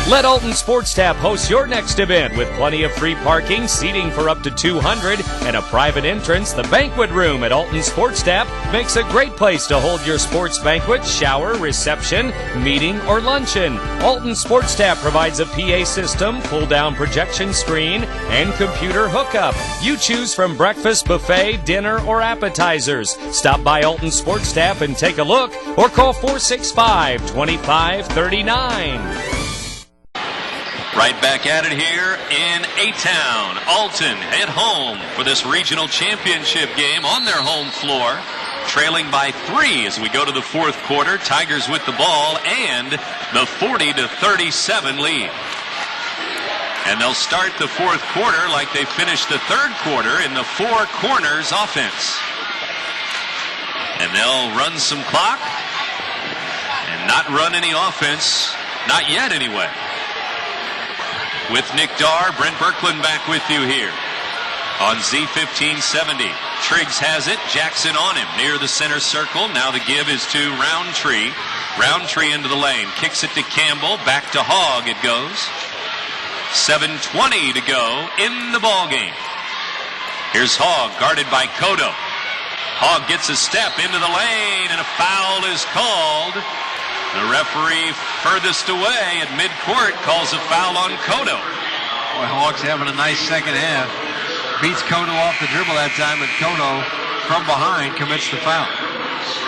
Let Alton Sports Tap host your next event with plenty of free parking, seating for up to 200, and a private entrance. The banquet room at Alton Sports Tap makes a great place to hold your sports banquet, shower, reception, meeting, or luncheon. Alton Sports Tap provides a PA system, pull-down projection screen, and computer hookup. You choose from breakfast, buffet, dinner, or appetizers. Stop by Alton Sports Tap and take a look, or call 465-2539. Right back at it here in A-Town. Alton at home for this regional championship game on their home floor. Trailing by 3 as we go to the fourth quarter. Tigers with the ball and the 40-37 lead. And they'll start the fourth quarter like they finished the third quarter in the four corners offense. And they'll run some clock and not run any offense. Not yet anyway. With Nick Darr, Brent Birkland back with you here on Z1570. Triggs has it. Jackson on him near the center circle. Now the give is to Roundtree. Roundtree into the lane. Kicks it to Campbell. Back to Hogg it goes. 7:20 to go in the ball game. Here's Hogg guarded by Cotto. Hogg gets a step into the lane and a foul is called. The referee furthest away at midcourt calls a foul on Cotto. Boy, Hawks having a nice second half. Beats Cotto off the dribble that time, and Cotto from behind commits the foul.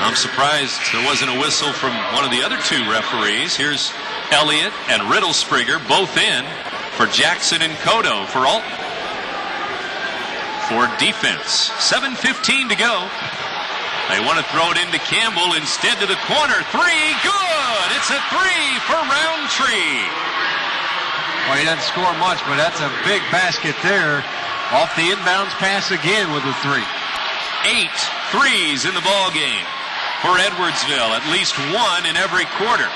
I'm surprised there wasn't a whistle from one of the other two referees. Here's Elliott and Riddlespringer both in for Jackson and Cotto for Alton. For defense. 7:15 to go. They want to throw it into Campbell instead to the corner. 3, good! It's a 3 for Roundtree. Well, he doesn't score much, but that's a big basket there. Off the inbounds pass again with a 3. 8 threes in the ball game for Edwardsville. At least one in every quarter.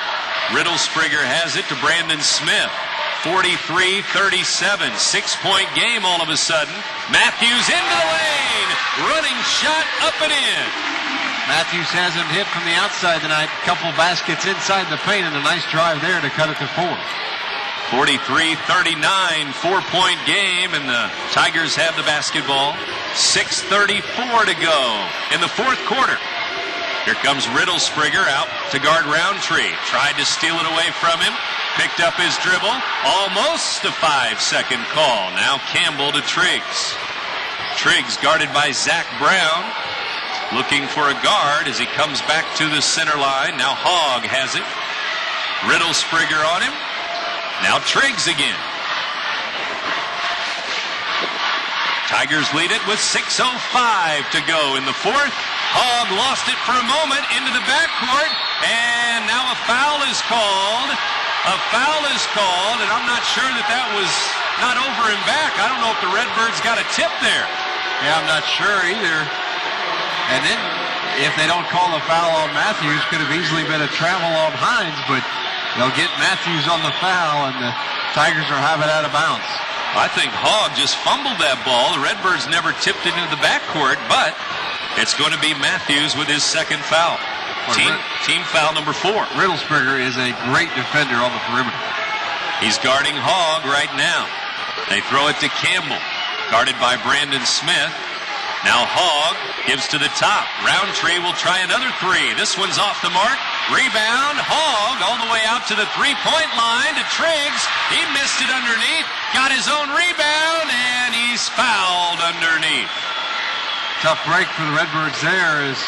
Riddlespringer has it to Brandon Smith. 43-37. 6-point game all of a sudden. Matthews into the lane. Running shot up and in. Matthews hasn't hit from the outside tonight. A couple baskets inside the paint and a nice drive there to cut it to 4. 43-39, 4-point game, and the Tigers have the basketball. 6:34 to go in the fourth quarter. Here comes Riddlespringer out to guard Roundtree. Tried to steal it away from him. Picked up his dribble. Almost a 5-second call. Now Campbell to Triggs. Triggs guarded by Zach Brown. Looking for a guard as he comes back to the center line. Now Hogg has it. Riddlespringer on him. Now Triggs again. Tigers lead it with 6:05 to go in the fourth. Hogg lost it for a moment into the backcourt, and now a foul is called. A foul is called, and I'm not sure that was not over and back. I don't know if the Redbirds got a tip there. Yeah, I'm not sure either. And then, if they don't call a foul on Matthews, could have easily been a travel on Hines, but they'll get Matthews on the foul, and the Tigers are having out of bounds. I think Hogg just fumbled that ball. The Redbirds never tipped it into the backcourt, but it's going to be Matthews with his second foul. Team foul number 4. Riddlesberger is a great defender on the perimeter. He's guarding Hogg right now. They throw it to Campbell, guarded by Brandon Smith. Now Hogg gives to the top. Roundtree will try another 3. This one's off the mark. Rebound. Hogg all the way out to the three-point line to Triggs. He missed it underneath. Got his own rebound, and he's fouled underneath. Tough break for the Redbirds there as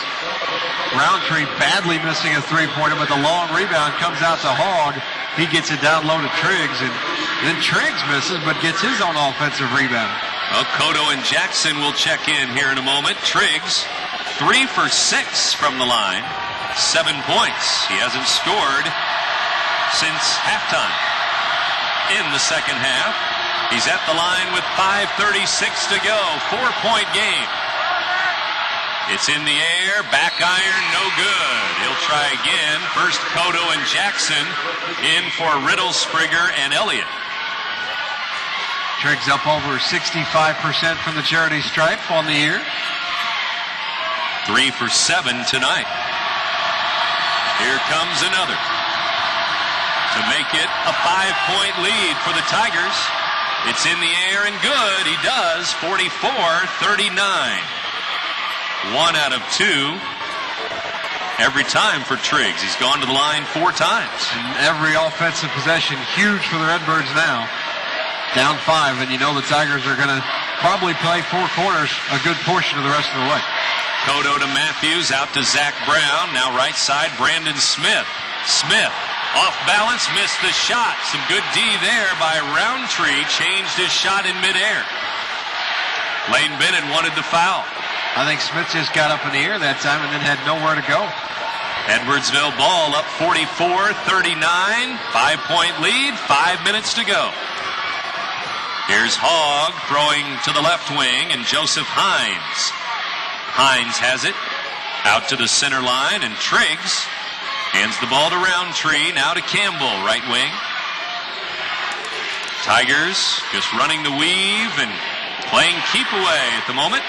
Roundtree badly missing a three-pointer, but the long rebound comes out to Hogg. He gets it down low to Triggs, and then Triggs misses but gets his own offensive rebound. Well, Cotto and Jackson will check in here in a moment. Triggs, 3 for 6 from the line, 7 points. He hasn't scored since halftime. In the second half, he's at the line with 5:36 to go. 4-point game. It's in the air, back iron, no good. He'll try again. First Cotto and Jackson in for Riddlespringer and Elliott. Triggs up over 65% from the charity stripe on the year. 3 for 7 tonight. Here comes another to make it a 5-point lead for the Tigers. It's in the air and good. He does. 44-39. 1 out of 2 every time for Triggs. He's gone to the line 4 times. And every offensive possession huge for the Redbirds now. Down 5, and you know the Tigers are going to probably play 4 quarters a good portion of the rest of the way. Cotto to Matthews, out to Zach Brown. Now right side, Brandon Smith. Smith, off balance, missed the shot. Some good D there by Roundtree. Changed his shot in midair. Lane Bennett wanted the foul. I think Smith just got up in the air that time and then had nowhere to go. Edwardsville ball up 44-39. 5-point lead, 5 minutes to go. Here's Hogg throwing to the left wing, and Joseph Hines. Hines has it out to the center line, and Triggs hands the ball to Roundtree, now to Campbell, right wing. Tigers just running the weave and playing keep away at the moment.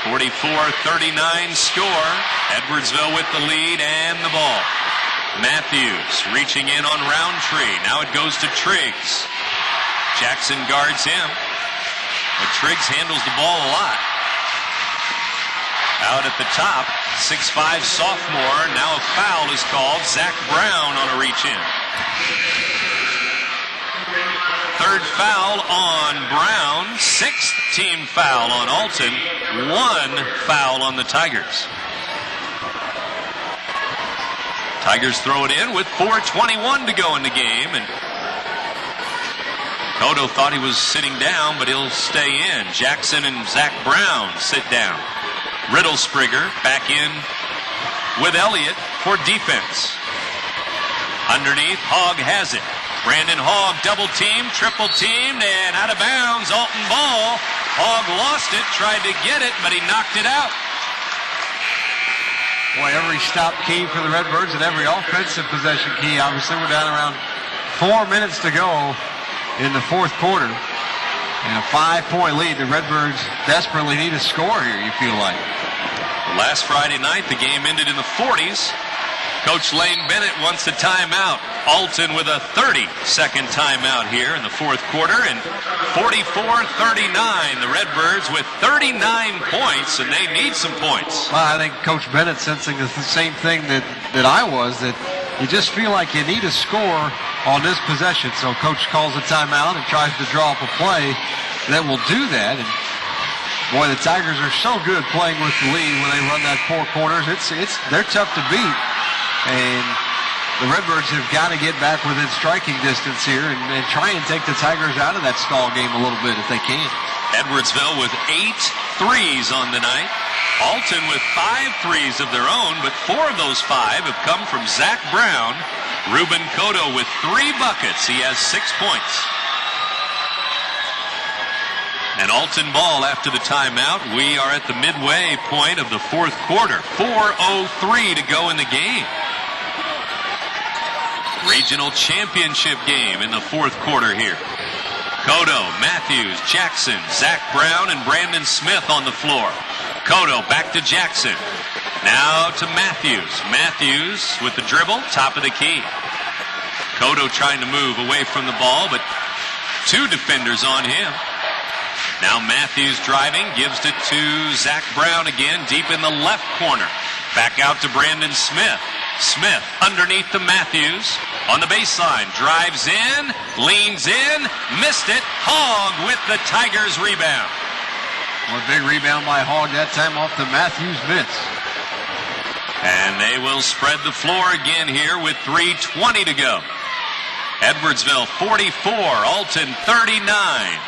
44-39 score. Edwardsville with the lead and the ball. Matthews reaching in on Roundtree. Now it goes to Triggs. Jackson guards him, but Triggs handles the ball a lot. Out at the top, 6'5" sophomore. Now a foul is called. Zach Brown on a reach-in. 3rd foul on Brown. 6th team foul on Alton. 1 foul on the Tigers. Tigers throw it in with 4:21 to go in the game, and Cotto thought he was sitting down, but he'll stay in. Jackson and Zach Brown sit down. Riddlespringer back in with Elliott for defense. Underneath, Hogg has it. Brandon Hogg double team, triple teamed, and out of bounds. Alton ball. Hogg lost it, tried to get it, but he knocked it out. Boy, every stop key for the Redbirds and every offensive possession key. Obviously, we're down around 4 minutes to go in the 4th quarter. And a 5-point lead. The Redbirds desperately need a score here, you feel like. Last Friday night, the game ended in the 40s. Coach Lane Bennett wants a timeout. Alton with a 30-second timeout here in the 4th quarter. And 44-39. The Redbirds with 39 points, and they need some points. Well, I think Coach Bennett sensing the same thing that I was, that you just feel like you need a score on this possession. So Coach calls a timeout and tries to draw up a play that will do that. And boy, the Tigers are so good playing with the lead when they run that 4 quarters. They're tough to beat. And the Redbirds have got to get back within striking distance here and try and take the Tigers out of that stall game a little bit if they can. Edwardsville with 8 threes on the night. Alton with 5 threes of their own, but 4 of those 5 have come from Zach Brown. Ruben Cotto with 3 buckets. He has 6 points. And Alton ball after the timeout. We are at the midway point of the 4th quarter. 4:03 to go in the game. regional championship game in the fourth quarter here. Cotto, Matthews, Jackson, Zach Brown, and Brandon Smith on the floor. Cotto back to Jackson. Now to Matthews. Matthews with the dribble, top of the key. Cotto trying to move away from the ball, but two defenders on him. Now Matthews driving, gives it to Zach Brown again, deep in the left corner. Back out to Brandon Smith. Smith underneath to Matthews. On the baseline, drives in, leans in, missed it. Hogg with the Tigers rebound. Well, big rebound by Hogg that time off the Matthews miss. And they will spread the floor again here with 3:20 to go. Edwardsville 44, Alton 39.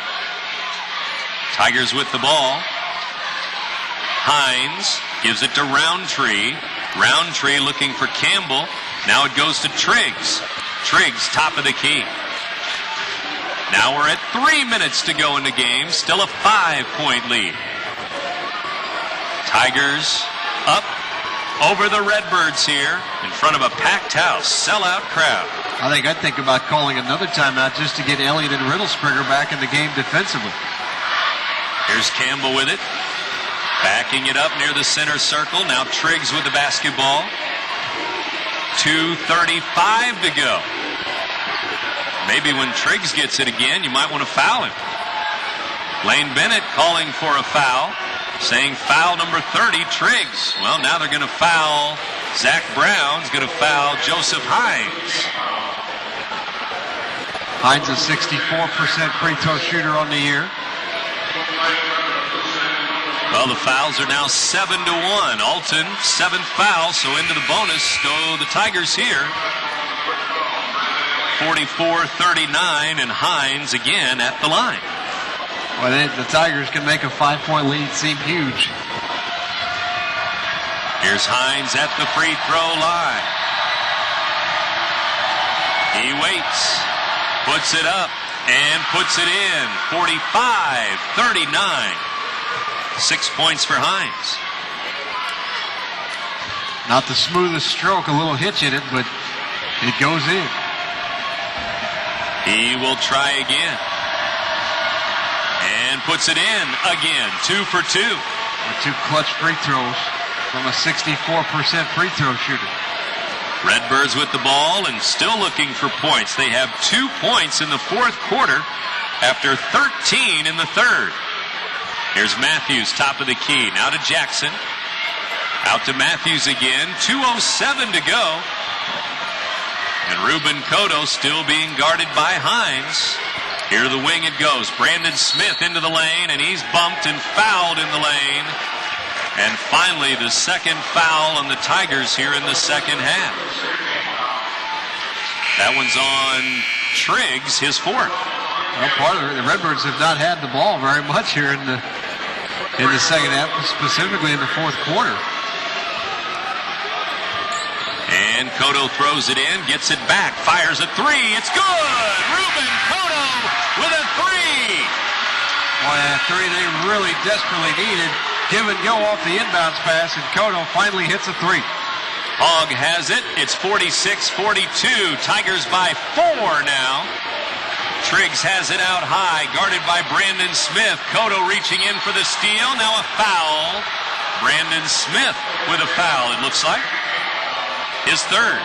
Tigers with the ball. Hines gives it to Roundtree. Roundtree looking for Campbell. Now it goes to Triggs. Triggs top of the key. Now we're at 3 minutes to go in the game. Still a 5-point lead. Tigers up over the Redbirds here in front of a packed house. Sellout crowd. I'd think about calling another timeout just to get Elliott and Riddlespringer back in the game defensively. Here's Campbell with it. Backing it up near the center circle. Now Triggs with the basketball. 2:35 to go. Maybe when Triggs gets it again, you might want to foul him. Lane Bennett calling for a foul, saying foul number 30, Triggs. Well, now they're going to foul. Zach Brown's going to foul Joseph Hines. Hines a 64% free throw shooter on the year. Well, the fouls are now 7-1. Alton, 7th foul, so into the bonus go the Tigers here. 44-39, and Hines again at the line. Well, the Tigers can make a 5-point lead seem huge. Here's Hines at the free throw line. He waits, puts it up, and puts it in. 45-39. 6 points for Hines. Not the smoothest stroke, a little hitch in it, but it goes in. He will try again. And puts it in again. 2 for 2. Two clutch free throws from a 64% free throw shooter. Redbirds with the ball and still looking for points. They have 2 points in the fourth quarter after 13 in the third. Here's Matthews, top of the key. Now to Jackson. Out to Matthews again. 2:07 to go. And Ruben Cotto still being guarded by Hines. Here the wing it goes. Brandon Smith into the lane, and he's bumped and fouled in the lane. And finally, the second foul on the Tigers here in the second half. That one's on Triggs, his fourth. Well, part of it, the Redbirds have not had the ball very much here in the second half, specifically in the fourth quarter. And Cotto throws it in, gets it back, fires a three. It's good! Ruben Cotto with a three! Boy, that three they really desperately needed. Give and go off the inbounds pass, and Cotto finally hits a three. Hogg has it. It's 46-42. Tigers by 4 now. Triggs has it out high, guarded by Brandon Smith. Cotto reaching in for the steal. Now a foul. Brandon Smith with a foul, it looks like. His third.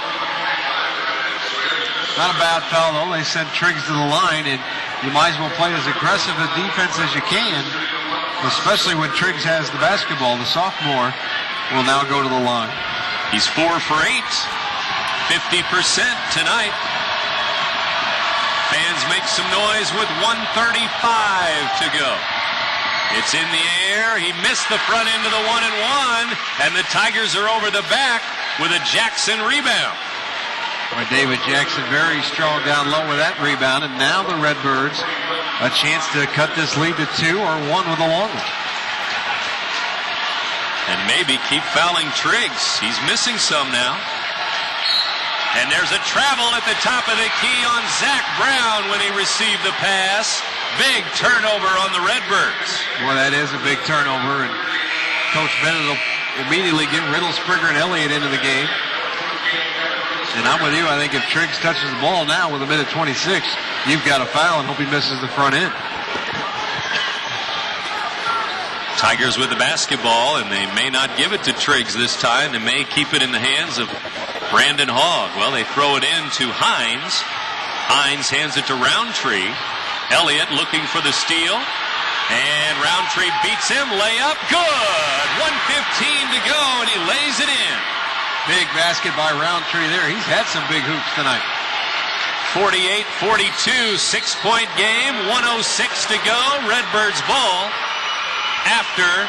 Not a bad foul, though. They send Triggs to the line, and you might as well play as aggressive a defense as you can, especially when Triggs has the basketball. The sophomore will now go to the line. He's 4 for 8. 50% tonight. Fans make some noise with 1:35 to go. It's in the air. He missed the front end of the 1-and-1, and the Tigers are over the back with a Jackson rebound. Boy, David Jackson very strong down low with that rebound, and now the Redbirds a chance to cut this lead to 2 or 1 with a long one. And maybe keep fouling Triggs. He's missing some now. And there's a travel at the top of the key on Zach Brown when he received the pass. Big turnover on the Redbirds. Boy, that is a big turnover, and Coach Bennett will immediately get Riddlespringer and Elliott into the game. And I'm with you. I think if Triggs touches the ball now with 1:26, you've got a foul and hope he misses the front end. Tigers with the basketball, and they may not give it to Triggs this time. They may keep it in the hands of Brandon Hogg. Well, they throw it in to Hines. Hines hands it to Roundtree. Elliott looking for the steal. And Roundtree beats him. Layup. Good. 1:15 to go, and he lays it in. Big basket by Roundtree there. He's had some big hoops tonight. 48-42, 6-point game. 1:06 to go. Redbirds ball after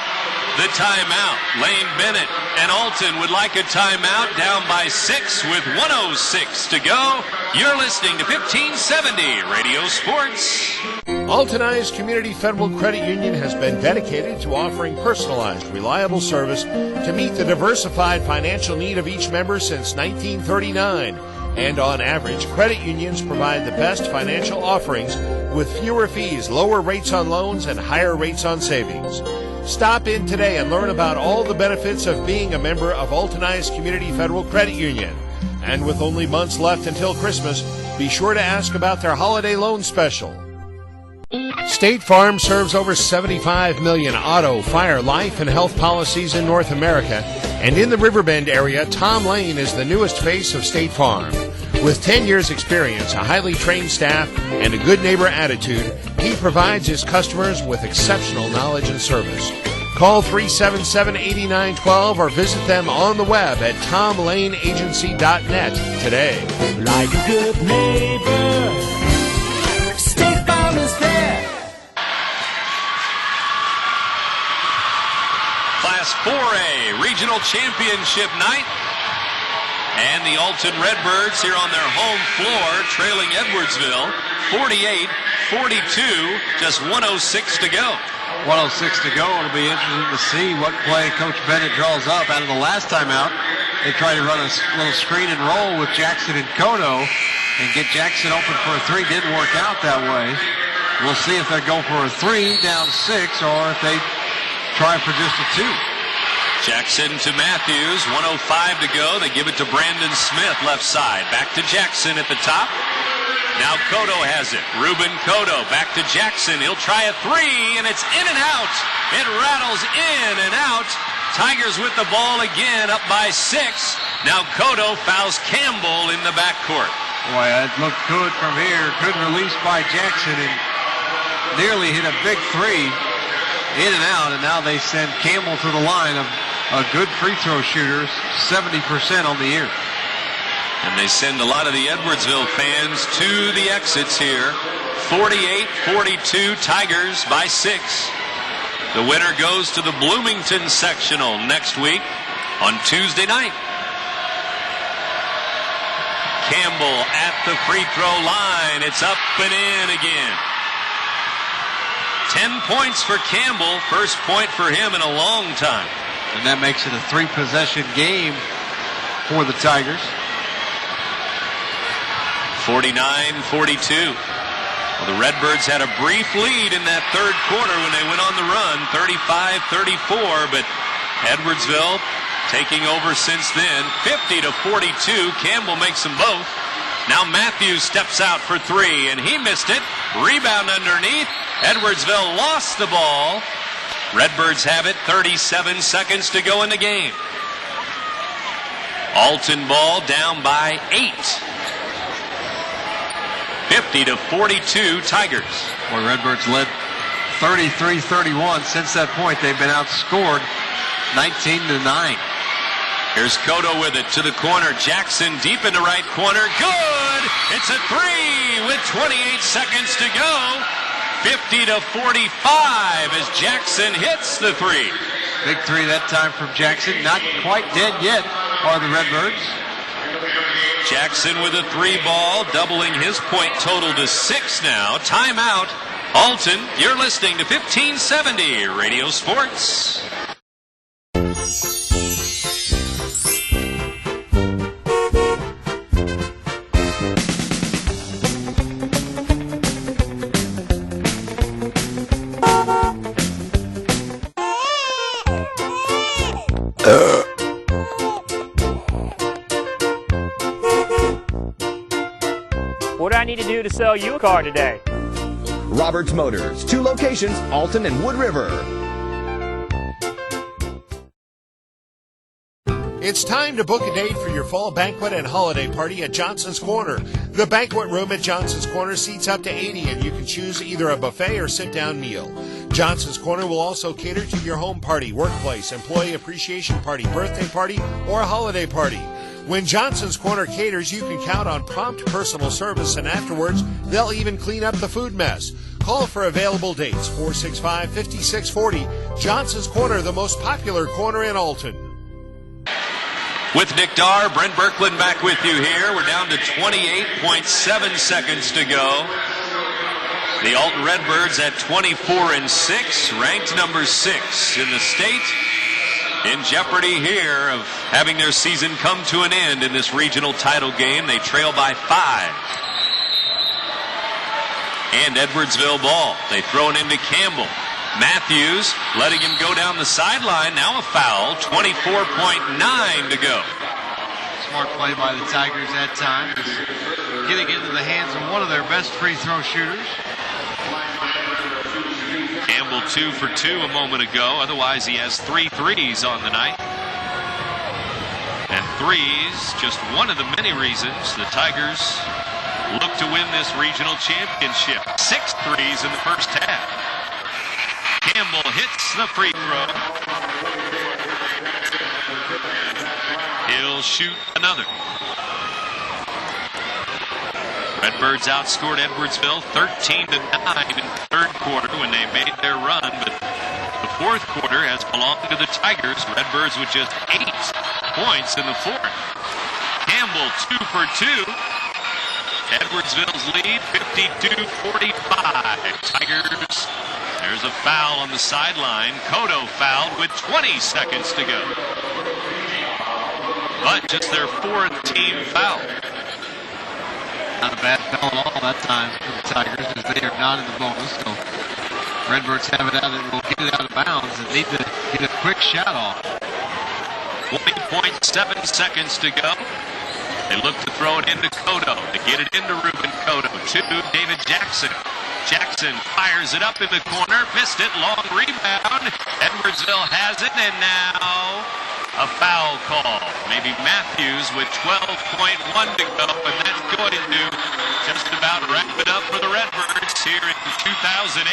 the timeout. Lane Bennett and Alton would like a timeout, down by 6 with 1:06 to go. You're listening to 1570 Radio Sports. Altonized Community Federal Credit Union has been dedicated to offering personalized, reliable service to meet the diversified financial need of each member since 1939. And on average, credit unions provide the best financial offerings with fewer fees, lower rates on loans, and higher rates on savings. Stop in today and learn about all the benefits of being a member of Altonized Community Federal Credit Union. And with only months left until Christmas, be sure to ask about their holiday loan special. State Farm serves over 75 million auto, fire, life, and health policies in North America. And in the Riverbend area, Tom Lane is the newest face of State Farm. With 10 years experience, a highly trained staff, and a good neighbor attitude, he provides his customers with exceptional knowledge and service. Call 377-8912 or visit them on the web at tomlaneagency.net today. Like a good neighbor, State Farm is there. Class 4A Regional Championship night. And the Alton Redbirds here on their home floor, trailing Edwardsville 48-42, just 1:06 to go. 1:06 to go. It'll be interesting to see what play Coach Bennett draws up. Out of the last time out, they tried to run a little screen and roll with Jackson and Kodo and get Jackson open for a three. Didn't work out that way. We'll see if they go for a three, down 6, or if they try for just a 2. Jackson to Matthews, 1:05 to go. They give it to Brandon Smith, left side. Back to Jackson at the top. Now Kodo has it. Ruben Kodo back to Jackson. He'll try a 3, and it's in and out. It rattles in and out. Tigers with the ball again, up by 6. Now Kodo fouls Campbell in the backcourt. Boy, that looked good from here. Good release by Jackson, and nearly hit a big 3. In and out, and now they send Campbell to the line of a good free throw shooters, 70% on the year. And they send a lot of the Edwardsville fans to the exits here. 48-42, Tigers by 6. The winner goes to the Bloomington sectional next week on Tuesday night. Campbell at the free throw line. It's up and in again. 10 points for Campbell. First point for him in a long time. And that makes it a 3-possession game for the Tigers. 49-42. Well, the Redbirds had a brief lead in that third quarter when they went on the run, 35-34, but Edwardsville taking over since then, 50-42. Campbell makes them both. Now Matthews steps out for 3, and he missed it. Rebound underneath. Edwardsville lost the ball. Redbirds have it, 37 seconds to go in the game. Alton ball down by 8. 50-42 Tigers. Well, Redbirds led 33-31. Since that point, they've been outscored 19-9. Here's Kodo with it to the corner. Jackson deep in the right corner. Good! It's a 3 with 28 seconds to go. 50-45 as Jackson hits the 3. Big 3 that time from Jackson. Not quite dead yet are the Redbirds. Jackson with a 3 ball, doubling his point total to 6 now. Timeout. Alton, you're listening to 1570 Radio Sports. sell you a car today. Roberts Motors, 2 locations, Alton and Wood River. It's time to book a date for your fall banquet and holiday party at Johnson's Corner. The banquet room at Johnson's Corner seats up to 80, and you can choose either a buffet or sit-down meal. Johnson's Corner will also cater to your home party, workplace, employee appreciation party, birthday party, or a holiday party. When Johnson's Corner caters, you can count on prompt personal service, and afterwards, they'll even clean up the food mess. Call for available dates, 465-5640. Johnson's Corner, the most popular corner in Alton. With Nick Darr, Brent Birkeland back with you here. We're down to 28.7 seconds to go. The Alton Redbirds at 24-6, ranked number 6 in the state. In jeopardy here of having their season come to an end in this regional title game. They trail by 5. And Edwardsville ball. They throw it into Campbell. Matthews letting him go down the sideline. Now a foul. 24.9 to go. Smart play by the Tigers that time. Just getting into the hands of one of their best free throw shooters. Campbell 2 for 2 a moment ago. Otherwise, he has 3 threes on the night. And threes, just one of the many reasons the Tigers look to win this regional championship. 6 threes in the first half. Campbell hits the free throw. He'll shoot another. Redbirds outscored Edwardsville 13-9 in the third quarter when they made their run, but the fourth quarter has belonged to the Tigers. Redbirds with just 8 points in the fourth. Campbell 2 for 2. Edwardsville's lead 52-45. Tigers. There's a foul on the sideline. Cotto fouled with 20 seconds to go. But just their 4th team foul. Not a bad foul at all that time for the Tigers, as they are not in the bonus. So Redbirds have it out and will get it out of bounds and need to get a quick shot off. 20.7 seconds to go. They look to throw it into Cotto. They get it into Ruben Cotto to David Jackson. Jackson fires it up in the corner. Missed it. Long rebound. Edwardsville has it, and now a foul call. Maybe Matthews with 12.1 to go, and that's going to just about wrap it up for the Redbirds here in 2008.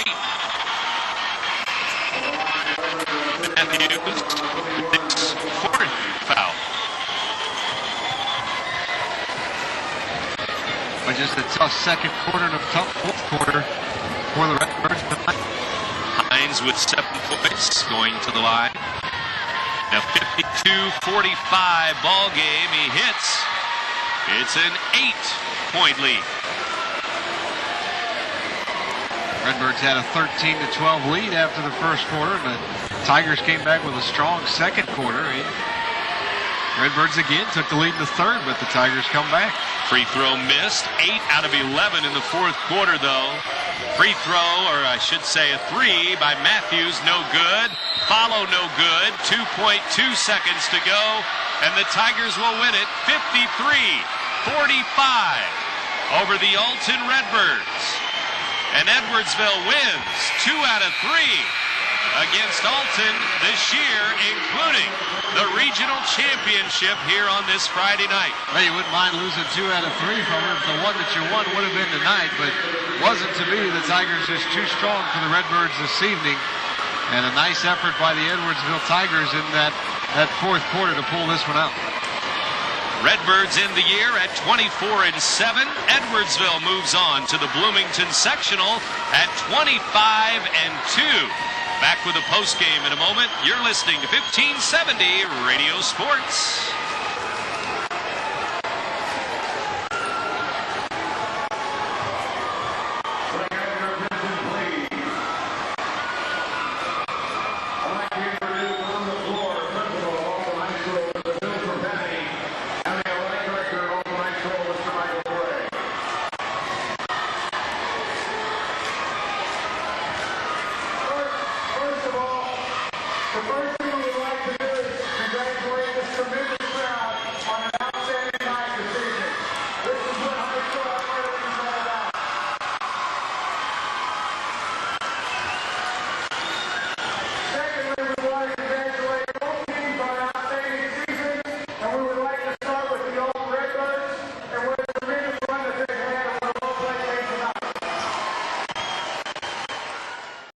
Matthews, 4th foul. But just a tough second quarter and a tough fourth quarter for the Redbirds tonight. Hines with 7 points going to the line. A 52-45 ball game. He hits. It's an 8-point lead. Redbirds had a 13-12 lead after the first quarter, and the Tigers came back with a strong second quarter. Redbirds again took the lead in the third, but the Tigers come back. Free throw missed. 8 out of 11 in the fourth quarter, though. Free throw, or I should say a 3 by Matthews, no good. Follow, no good. 2.2 seconds to go, and the Tigers will win it 53-45 over the Alton Redbirds. And Edwardsville wins 2 out of 3 against Alton this year, including the regional championship here on this Friday night. Well, you wouldn't mind losing 2 out of 3 from them if the one that you won would have been tonight, but wasn't to be. The Tigers just too strong for the Redbirds this evening. And a nice effort by the Edwardsville Tigers in that fourth quarter to pull this one out. Redbirds end the year at 24-7. Edwardsville moves on to the Bloomington sectional at 25-2. Back with a post game in a moment. You're listening to 1570 Radio Sports.